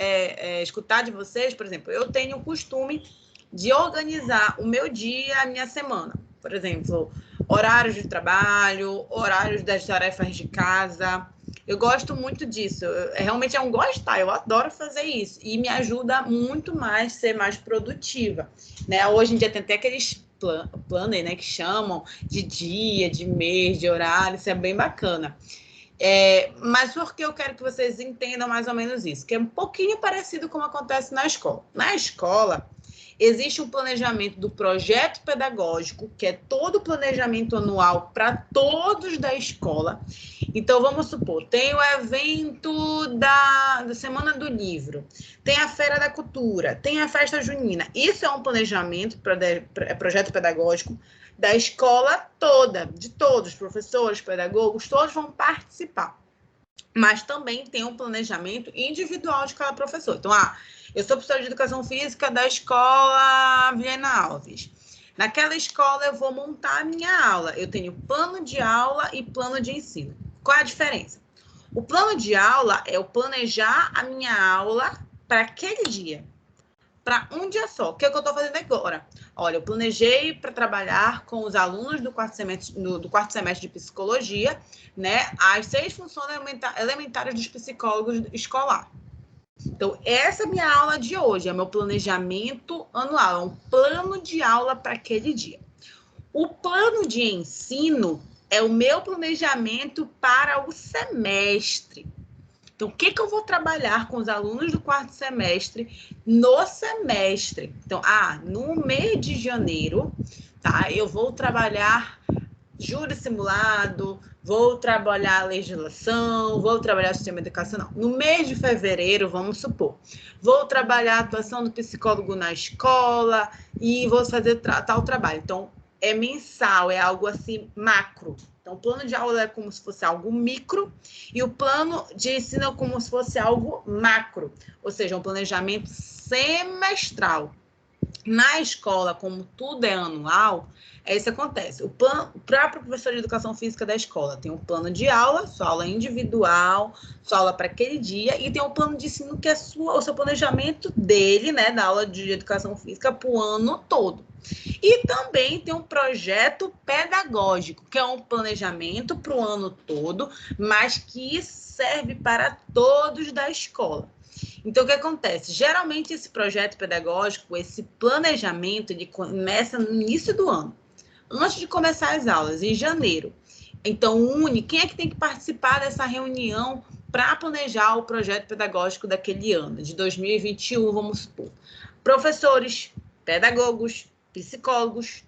escutar de vocês, por exemplo, eu tenho o costume de organizar o meu dia, a minha semana. Por exemplo, horários de trabalho, horários das tarefas de casa. Eu gosto muito disso. Realmente é um gostar, eu adoro fazer isso. E me ajuda muito mais a ser mais produtiva. Né? Hoje em dia tem até aqueles planner, né, que chamam de dia, de mês, de horário, isso é bem bacana. Mas porque eu quero que vocês entendam mais ou menos isso, que é um pouquinho parecido com o que acontece na escola. Na escola, existe um planejamento do projeto pedagógico, que é todo o planejamento anual para todos da escola. Então, vamos supor, tem o evento da Semana do Livro, tem a Feira da Cultura, tem a Festa Junina. Isso é um planejamento para projeto pedagógico da escola toda, de todos, professores, pedagogos, todos vão participar. Mas também tem um planejamento individual de cada professor. Então, eu sou professora de educação física da escola Viana Alves. Naquela escola, eu vou montar a minha aula. Eu tenho plano de aula e plano de ensino. Qual é a diferença? O plano de aula é eu planejar a minha aula para aquele dia, para um dia só. O que é que eu estou fazendo agora? Olha, eu planejei para trabalhar com os alunos do quarto semestre de psicologia, né, as 6 funções elementares dos psicólogos escolar. Então, essa é a minha aula de hoje, é meu planejamento anual, é um plano de aula para aquele dia. O plano de ensino é o meu planejamento para o semestre. Então, o que eu vou trabalhar com os alunos do quarto semestre no semestre? Então, no mês de janeiro, tá? Eu vou trabalhar júri simulado, vou trabalhar legislação, vou trabalhar sistema educacional. No mês de fevereiro, vamos supor, vou trabalhar a atuação do psicólogo na escola e vou fazer tal trabalho. Então, é mensal, é algo assim macro. Então, o plano de aula é como se fosse algo micro e o plano de ensino é como se fosse algo macro, ou seja, um planejamento semestral. Na escola, como tudo é anual, isso que acontece. O próprio professor de educação física da escola tem um plano de aula, sua aula individual, sua aula para aquele dia, e tem um plano de ensino que é o seu planejamento dele, né, da aula de educação física para o ano todo. E também tem um projeto pedagógico, que é um planejamento para o ano todo, mas que serve para todos da escola. Então, o que acontece? Geralmente, esse projeto pedagógico, esse planejamento, ele começa no início do ano, antes de começar as aulas, em janeiro. Então, quem é que tem que participar dessa reunião para planejar o projeto pedagógico daquele ano, de 2021, vamos supor? Professores, pedagogos, psicólogos,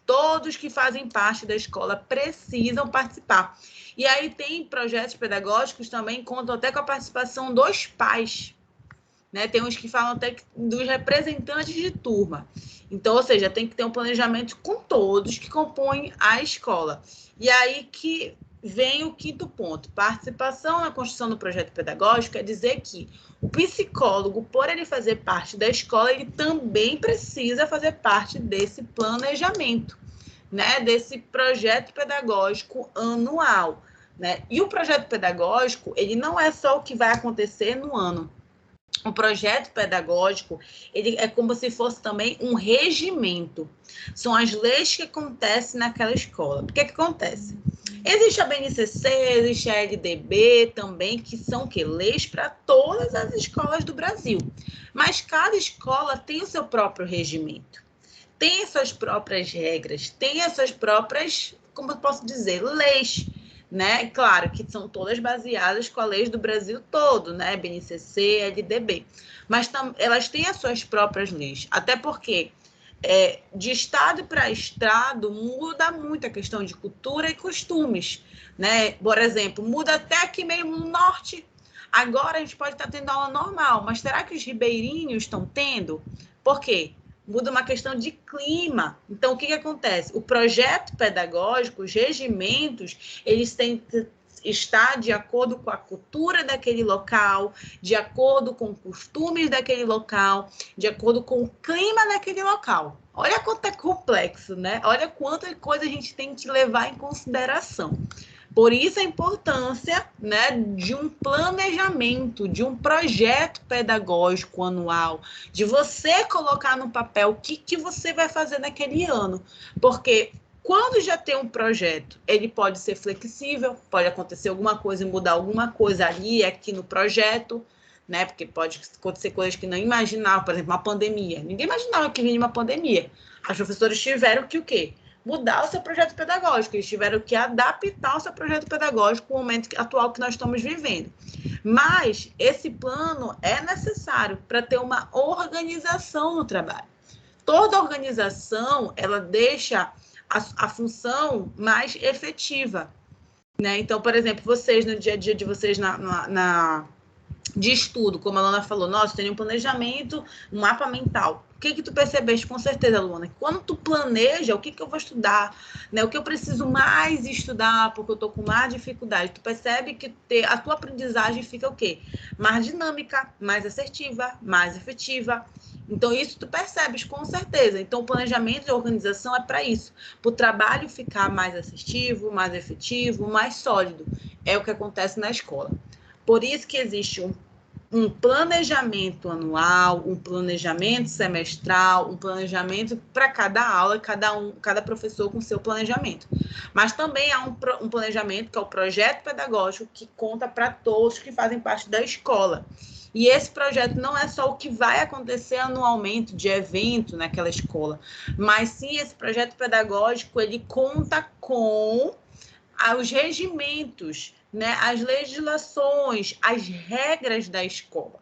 todos que fazem parte da escola precisam participar. E aí tem projetos pedagógicos também, contam até com a participação dos pais, né? Tem uns que falam até dos representantes de turma. Então, ou seja, tem que ter um planejamento com todos que compõem a escola. E aí que vem o quinto ponto. Participação na construção do projeto pedagógico quer dizer que o psicólogo, por ele fazer parte da escola, ele também precisa fazer parte desse planejamento, né? Desse projeto pedagógico anual, né? E o projeto pedagógico, ele não é só o que vai acontecer no ano. O projeto pedagógico, ele é como se fosse também um regimento. São as leis que acontecem naquela escola. O que acontece? Existe a BNCC, existe a LDB também, que são leis para todas as escolas do Brasil. Mas cada escola tem o seu próprio regimento, tem as suas próprias regras, tem as suas próprias, como eu posso dizer, leis, né? Claro que são todas baseadas com a lei do Brasil todo, né? BNCC, LDB. Mas elas têm as suas próprias leis, até porque de estado para estado muda muito a questão de cultura e costumes, né? Por exemplo, muda até aqui mesmo no norte. Agora a gente pode estar tendo aula normal, mas será que os ribeirinhos estão tendo? Por quê? Muda uma questão de clima. Então, o que acontece? O projeto pedagógico, os regimentos, eles têm que estar de acordo com a cultura daquele local, de acordo com costumes daquele local, de acordo com o clima daquele local. Olha quanto é complexo, né? Olha quanta coisa a gente tem que levar em consideração. Por isso a importância, né, de um planejamento, de um projeto pedagógico anual, de você colocar no papel o que você vai fazer naquele ano. Porque quando já tem um projeto, ele pode ser flexível, pode acontecer alguma coisa e mudar alguma coisa ali e aqui no projeto, né? Porque pode acontecer coisas que não imaginava, por exemplo, uma pandemia. Ninguém imaginava que vinha uma pandemia. Os professores tiveram que o quê? Mudar o seu projeto pedagógico, eles tiveram que adaptar o seu projeto pedagógico com o momento atual que nós estamos vivendo. Mas esse plano é necessário para ter uma organização no trabalho. Toda organização, ela deixa a função mais efetiva, né? Então, por exemplo, vocês, no dia a dia de vocês de estudo, como a Luana falou, nossa, tem um planejamento, um mapa mental. O que tu percebeste com certeza, Luana? Quando tu planeja o que eu vou estudar, né? O que eu preciso mais estudar, porque eu tô com mais dificuldade, tu percebe que a tua aprendizagem fica o quê? Mais dinâmica, mais assertiva, mais efetiva. Então, isso tu percebes com certeza. Então, o planejamento e a organização é para isso, para o trabalho ficar mais assertivo, mais efetivo, mais sólido. É o que acontece na escola. Por isso que existe um planejamento anual, um planejamento semestral, um planejamento para cada aula, cada professor com seu planejamento. Mas também há um planejamento, que é o projeto pedagógico, que conta para todos que fazem parte da escola. E esse projeto não é só o que vai acontecer anualmente de evento naquela escola, mas sim esse projeto pedagógico, ele conta com os regimentos, né, as legislações, as regras da escola,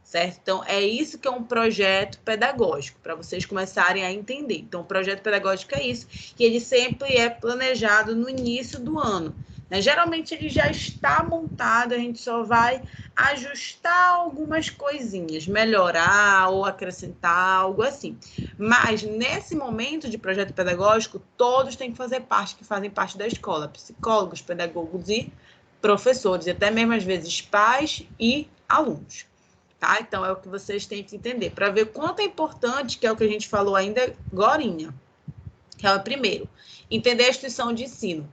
certo? Então, é isso que é um projeto pedagógico, para vocês começarem a entender. Então, o projeto pedagógico é isso, e ele sempre é planejado no início do ano, né? Geralmente, ele já está montado, a gente só vai ajustar algumas coisinhas, melhorar ou acrescentar, algo assim. Mas, nesse momento de projeto pedagógico, todos têm que fazer parte, que fazem parte da escola, psicólogos, pedagogos e professores, e até mesmo, às vezes, pais e alunos. Tá? Então, é o que vocês têm que entender, para ver quanto é importante, que é o que a gente falou ainda agorinha, que é o primeiro, entender a instituição de ensino.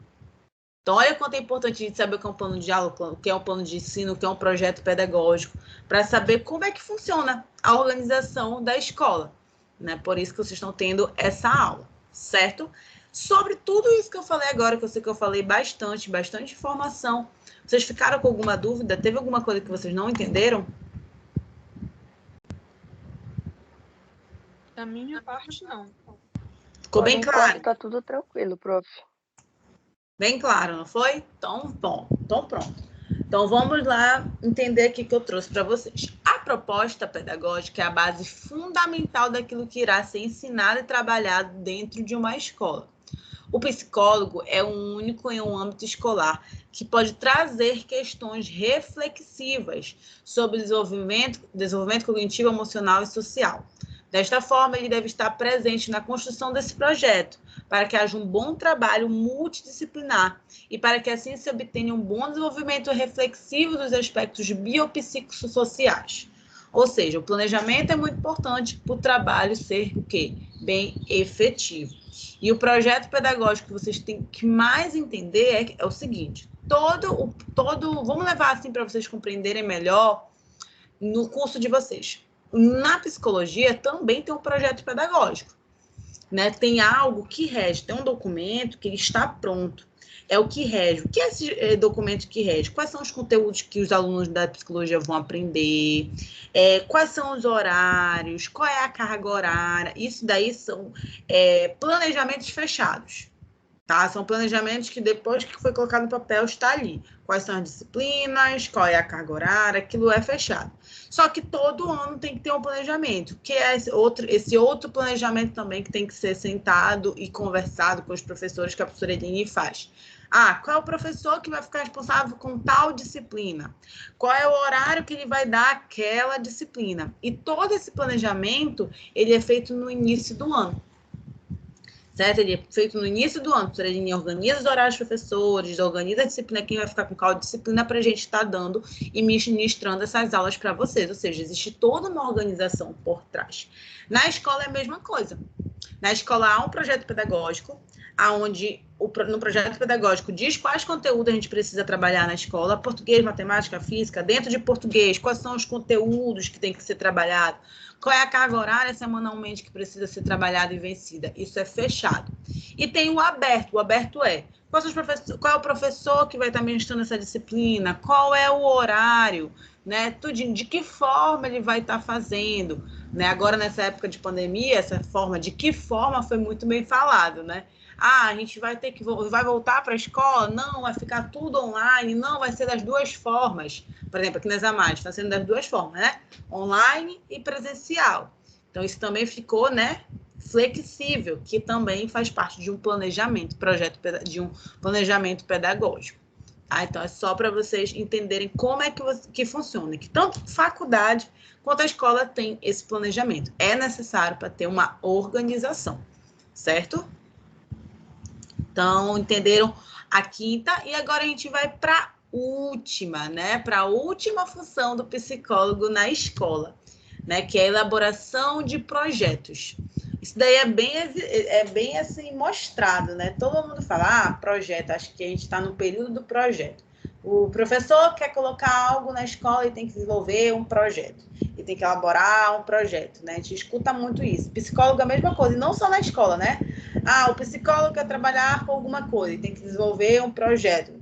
Então, olha quanto é importante a gente saber o que é um plano de aula, o que é um plano de ensino, o que é um projeto pedagógico, para saber como é que funciona a organização da escola, né? Por isso que vocês estão tendo essa aula, certo? Sobre tudo isso que eu falei agora, que eu sei que eu falei bastante informação, vocês ficaram com alguma dúvida? Teve alguma coisa que vocês não entenderam? Da minha parte, não. Ficou bem claro? Tá tudo tranquilo, prof. Bem claro, não foi? Então, bom. Então, pronto. Então, vamos lá entender aqui que eu trouxe para vocês. A proposta pedagógica é a base fundamental daquilo que irá ser ensinado e trabalhado dentro de uma escola. O psicólogo é o único em um âmbito escolar que pode trazer questões reflexivas sobre o desenvolvimento cognitivo, emocional e social. Desta forma, ele deve estar presente na construção desse projeto, para que haja um bom trabalho multidisciplinar e para que assim se obtenha um bom desenvolvimento reflexivo dos aspectos biopsicossociais. Ou seja, o planejamento é muito importante para o trabalho ser o quê? Bem efetivo. E o projeto pedagógico que vocês têm que mais entender é o seguinte, vamos levar assim para vocês compreenderem melhor no curso de vocês. Na psicologia também tem um projeto pedagógico. né, tem algo que rege, tem um documento que ele está pronto. É o que rege. O que é esse documento que rege? Quais são os conteúdos que os alunos da psicologia vão aprender? Quais são os horários? Qual é a carga horária? Isso daí são planejamentos fechados. Tá? São planejamentos que depois que foi colocado no papel está ali. Quais são as disciplinas, qual é a carga horária, aquilo é fechado. Só que todo ano tem que ter um planejamento, que é esse outro planejamento também que tem que ser sentado e conversado com os professores que a professora Eline faz. Qual é o professor que vai ficar responsável com tal disciplina? Qual é o horário que ele vai dar àquela disciplina? E todo esse planejamento, ele é feito no início do ano. Certo? Ele é feito no início do ano. A professora Eline organiza os horários dos professores, organiza a disciplina, quem vai ficar com qual disciplina para a gente estar dando e ministrando essas aulas para vocês. Ou seja, existe toda uma organização por trás. Na escola é a mesma coisa. Na escola há um projeto pedagógico, onde no projeto pedagógico diz quais conteúdos a gente precisa trabalhar na escola, português, matemática, física, dentro de português, quais são os conteúdos que tem que ser trabalhado, qual é a carga horária semanalmente que precisa ser trabalhada e vencida. Isso é fechado. E tem o aberto. O aberto é qual é o professor que vai estar ministrando essa disciplina, qual é o horário, né? Tudinho, de que forma ele vai estar fazendo, né? Agora, nessa época de pandemia, essa forma, de que forma foi muito bem falado, né? A gente vai ter que vai voltar para a escola? Não, vai ficar tudo online, não, vai ser das duas formas. Por exemplo, aqui nas AMAD, está sendo das duas formas, né? Online e presencial. Então, isso também ficou, né, flexível, que também faz parte de um planejamento, de um planejamento pedagógico. Tá? Então, é só para vocês entenderem como é que funciona, que tanto faculdade quanto a escola tem esse planejamento. É necessário para ter uma organização, certo? Então, entenderam a quinta? E agora a gente vai para a última, né? Para a última função do psicólogo na escola, né? Que é a elaboração de projetos. Isso daí é bem assim mostrado, né? Todo mundo fala, projeto, acho que a gente está no período do projeto. O professor quer colocar algo na escola e tem que desenvolver um projeto. E tem que elaborar um projeto, né? A gente escuta muito isso. Psicólogo é a mesma coisa, e não só na escola, né? O psicólogo quer trabalhar com alguma coisa e tem que desenvolver um projeto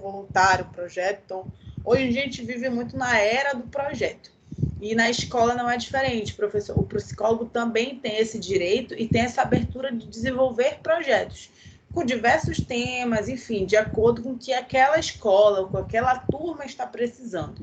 voluntário, projeto. Então, hoje a gente vive muito na era do projeto. E na escola não é diferente. O psicólogo também tem esse direito e tem essa abertura de desenvolver projetos com diversos temas, enfim, de acordo com o que aquela escola ou com aquela turma está precisando.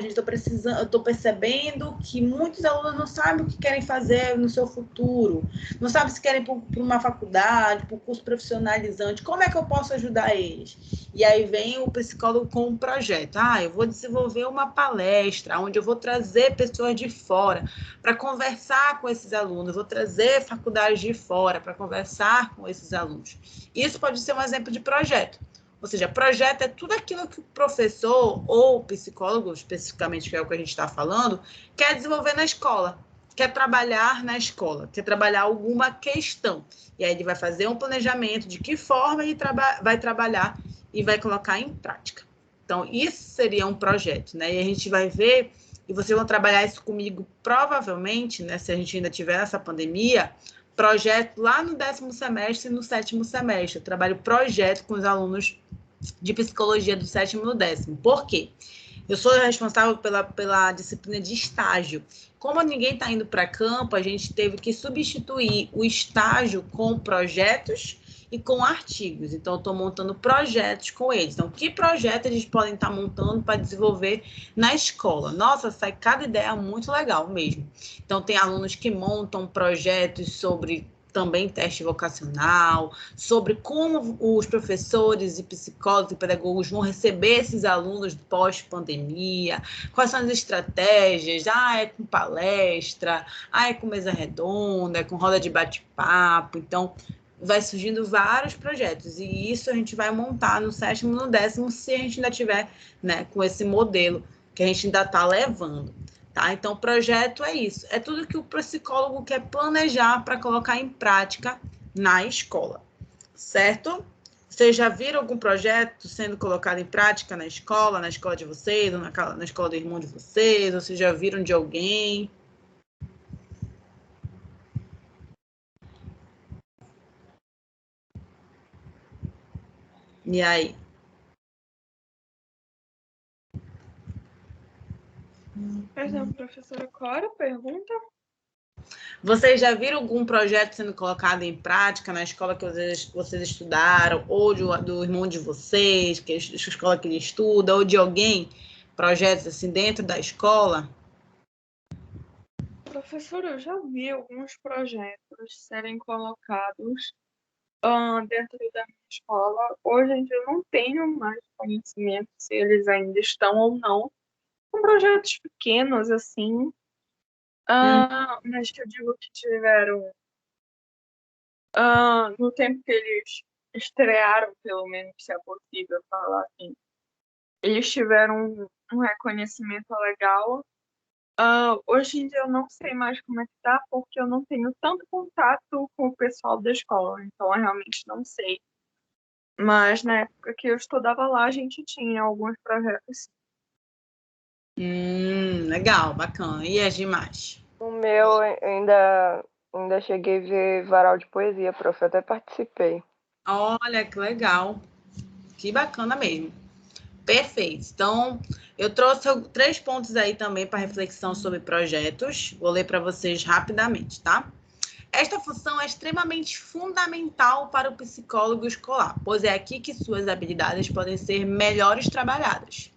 Gente, eu estou percebendo que muitos alunos não sabem o que querem fazer no seu futuro, não sabem se querem ir para uma faculdade, para um curso profissionalizante, como é que eu posso ajudar eles? E aí vem o psicólogo com um projeto. Eu vou desenvolver uma palestra, onde eu vou trazer pessoas de fora para conversar com esses alunos, vou trazer faculdades de fora para conversar com esses alunos. Isso pode ser um exemplo de projeto. Ou seja, projeto é tudo aquilo que o professor ou o psicólogo, especificamente, que é o que a gente está falando, quer desenvolver na escola, quer trabalhar na escola, quer trabalhar alguma questão. E aí ele vai fazer um planejamento de que forma ele vai trabalhar e vai colocar em prática. Então, isso seria um projeto, né? E a gente vai ver, e vocês vão trabalhar isso comigo provavelmente, né? Se a gente ainda tiver essa pandemia, projeto lá no 10º semestre e no 7º semestre. Eu trabalho projeto com os alunos de psicologia do 7º e do 10º. Por quê? Eu sou responsável pela disciplina de estágio. Como ninguém está indo para campo, a gente teve que substituir o estágio com projetos e com artigos. Então, eu estou montando projetos com eles. Então, que projeto eles podem estar montando para desenvolver na escola? Nossa, sai cada ideia muito legal mesmo. Então, tem alunos que montam projetos sobre também teste vocacional, sobre como os professores e psicólogos e pedagogos vão receber esses alunos pós-pandemia, quais são as estratégias, é com palestra, é com mesa redonda, é com roda de bate-papo. Então, vai surgindo vários projetos, e isso a gente vai montar no 7º e no 10º, se a gente ainda tiver, né, com esse modelo que a gente ainda está levando. Tá? Então, o projeto é isso. É tudo que o psicólogo quer planejar para colocar em prática na escola. Certo? Vocês já viram algum projeto sendo colocado em prática na escola de vocês, ou na escola do irmão de vocês, ou vocês já viram de alguém? E aí? Perdão, professora, qual era a pergunta? Vocês já viram algum projeto sendo colocado em prática na escola que vocês estudaram, ou do irmão de vocês, que é a escola que ele estuda, ou de alguém, projetos assim dentro da escola? Professora, eu já vi alguns projetos serem colocados dentro da minha escola. Hoje em dia eu não tenho mais conhecimento se eles ainda estão ou não. São projetos pequenos, assim, mas que eu digo que tiveram, no tempo que eles estrearam, pelo menos, se é possível falar assim, eles tiveram um reconhecimento legal. Hoje em dia eu não sei mais como é que tá, porque eu não tenho tanto contato com o pessoal da escola, então eu realmente não sei. Mas na época que eu estudava lá, a gente tinha alguns projetos. Legal, bacana. E as demais? O meu ainda cheguei a ver varal de poesia, prof. Eu até participei. Olha, que legal. Que bacana mesmo. Perfeito. Então, eu trouxe 3 pontos aí também para reflexão sobre projetos. Vou ler para vocês rapidamente, tá? Esta função é extremamente fundamental para o psicólogo escolar, pois é aqui que suas habilidades podem ser melhores trabalhadas.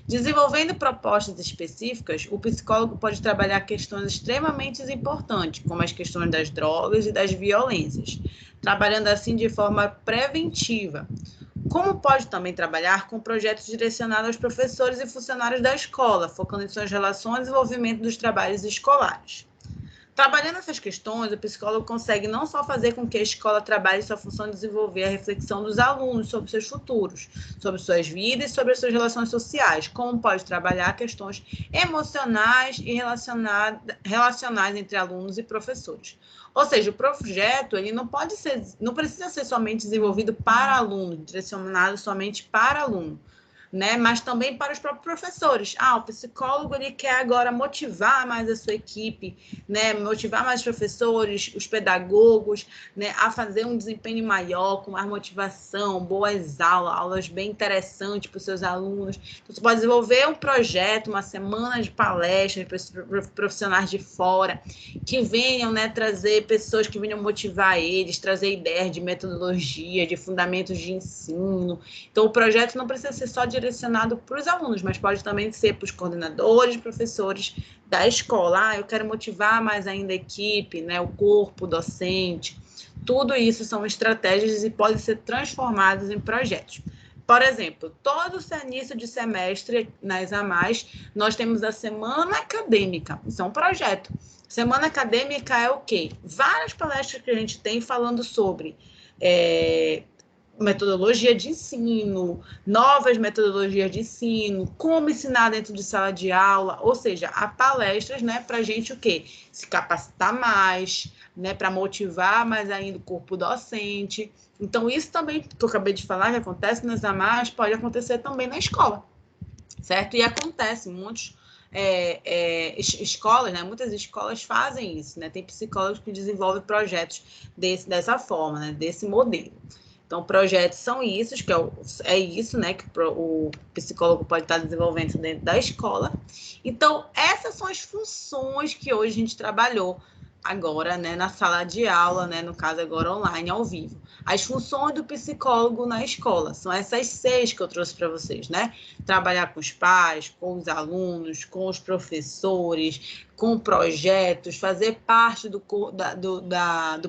Desenvolvendo propostas específicas, o psicólogo pode trabalhar questões extremamente importantes, como as questões das drogas e das violências, trabalhando assim de forma preventiva. Como pode também trabalhar com projetos direcionados aos professores e funcionários da escola, focando em suas relações e desenvolvimento dos trabalhos escolares. Trabalhando essas questões, o psicólogo consegue não só fazer com que a escola trabalhe sua função de desenvolver a reflexão dos alunos sobre seus futuros, sobre suas vidas e sobre as suas relações sociais, como pode trabalhar questões emocionais e relacionais entre alunos e professores. Ou seja, o projeto ele não precisa ser somente desenvolvido para aluno, direcionado somente para aluno, né? Mas também para os próprios professores. O psicólogo ele quer agora motivar mais a sua equipe, né? Motivar mais os professores, os pedagogos, né? A fazer um desempenho maior, com mais motivação, boas aulas bem interessantes para os seus alunos. Então, você pode desenvolver um projeto, uma semana de palestras para profissionais de fora, que venham, né, trazer pessoas que venham motivar eles, trazer ideias de metodologia, de fundamentos de ensino. Então, o projeto não precisa ser só direcionado para os alunos, mas pode também ser para os coordenadores, professores da escola. Eu quero motivar mais ainda a equipe, né, o corpo docente. Tudo isso são estratégias e podem ser transformadas em projetos. Por exemplo, todo início de semestre, nas AMAs, nós temos a semana acadêmica. Isso é um projeto. Semana acadêmica é o quê? Várias palestras que a gente tem falando sobre metodologia de ensino, novas metodologias de ensino, como ensinar dentro de sala de aula, ou seja, há palestras, né, para a gente o quê? Se capacitar mais, né, para motivar mais ainda o corpo docente. Então, isso também, que eu acabei de falar, que acontece nas AMAs, pode acontecer também na escola, certo? E acontece, muitos escolas, né? Muitas escolas fazem isso, né? Tem psicólogos que desenvolvem projetos dessa forma, né? Desse modelo. Então, projetos são isso, que é isso, né, que o psicólogo pode estar desenvolvendo dentro da escola. Então, essas são as funções que hoje a gente trabalhou agora, né, na sala de aula, né, no caso agora online, ao vivo. As funções do psicólogo na escola são essas 6 que eu trouxe para vocês, né? Trabalhar com os pais, com os alunos, com os professores, com projetos, fazer parte do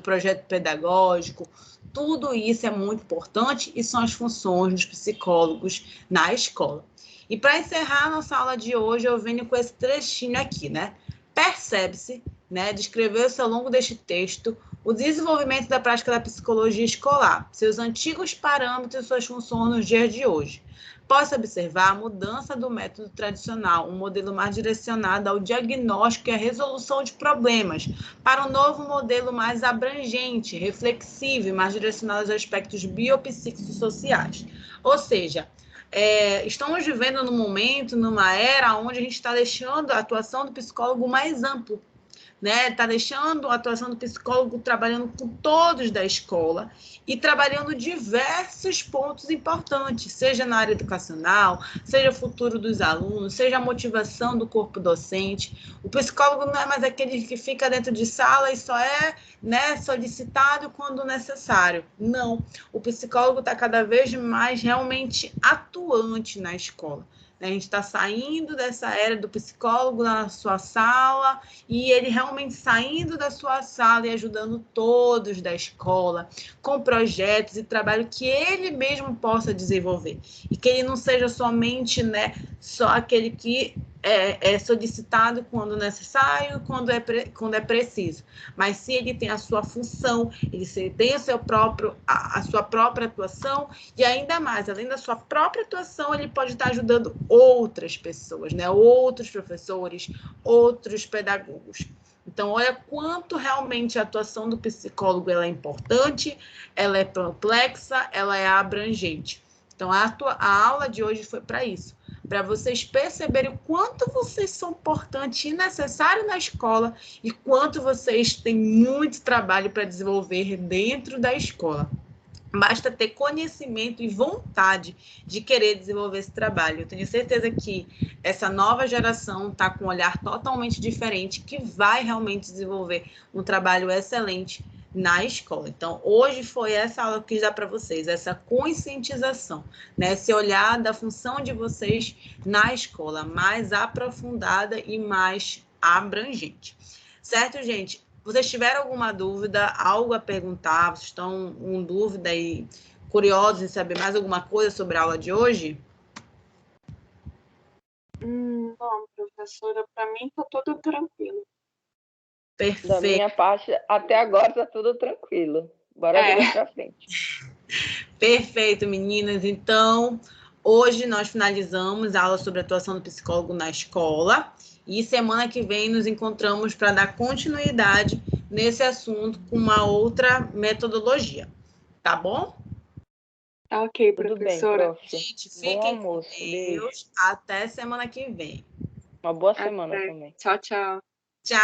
projeto pedagógico. Tudo isso é muito importante e são as funções dos psicólogos na escola. E para encerrar a nossa aula de hoje, eu venho com esse trechinho aqui, né? Percebe-se, né, descreveu-se ao longo deste texto o desenvolvimento da prática da psicologia escolar, seus antigos parâmetros e suas funções nos dias de hoje. Pode-se observar a mudança do método tradicional, um modelo mais direcionado ao diagnóstico e à resolução de problemas, para um novo modelo mais abrangente, reflexivo e mais direcionado aos aspectos biopsicossociais. Ou seja, estamos vivendo num momento, numa era onde a gente está deixando a atuação do psicólogo mais amplo, né? Está deixando a atuação do psicólogo trabalhando com todos da escola e trabalhando diversos pontos importantes, seja na área educacional, seja o futuro dos alunos, seja a motivação do corpo docente. O psicólogo não é mais aquele que fica dentro de sala e só é, né, solicitado quando necessário. Não, o psicólogo está cada vez mais realmente atuante na escola. A gente está saindo dessa era do psicólogo na sua sala e ele realmente saindo da sua sala e ajudando todos da escola com projetos e trabalho que ele mesmo possa desenvolver e que ele não seja somente, né, só aquele que é solicitado quando necessário, quando é preciso, mas se ele tem a sua função, ele tem a sua própria atuação e ainda mais, além da sua própria atuação, ele pode estar ajudando outras pessoas, né? Outros professores, outros pedagogos. Então, olha quanto realmente a atuação do psicólogo ela é importante, ela é complexa, ela é abrangente. Então, a aula de hoje foi para isso, para vocês perceberem o quanto vocês são importantes e necessários na escola e quanto vocês têm muito trabalho para desenvolver dentro da escola. Basta ter conhecimento e vontade de querer desenvolver esse trabalho. Eu tenho certeza que essa nova geração está com um olhar totalmente diferente, que vai realmente desenvolver um trabalho excelente na escola. Então, hoje foi essa aula que eu quis dar para vocês, essa conscientização, né? Esse olhar da função de vocês na escola, mais aprofundada e mais abrangente. Certo, gente? Vocês tiveram alguma dúvida, algo a perguntar? Vocês estão com dúvida e curiosos em saber mais alguma coisa sobre a aula de hoje? Não, professora, para mim tá tudo tranquilo. Perfeito. Da minha parte, até agora tá tudo tranquilo. Bora ver para frente. Perfeito, meninas. Então, hoje nós finalizamos a aula sobre a atuação do psicólogo na escola e semana que vem nos encontramos para dar continuidade nesse assunto com uma outra metodologia. Tá bom? Tá ok, Tudo professora. bem, prof. Gente, Bom fiquem almoço. com Beijo. Deus. Até semana que vem. Uma boa semana também. Tchau, tchau. Tchau.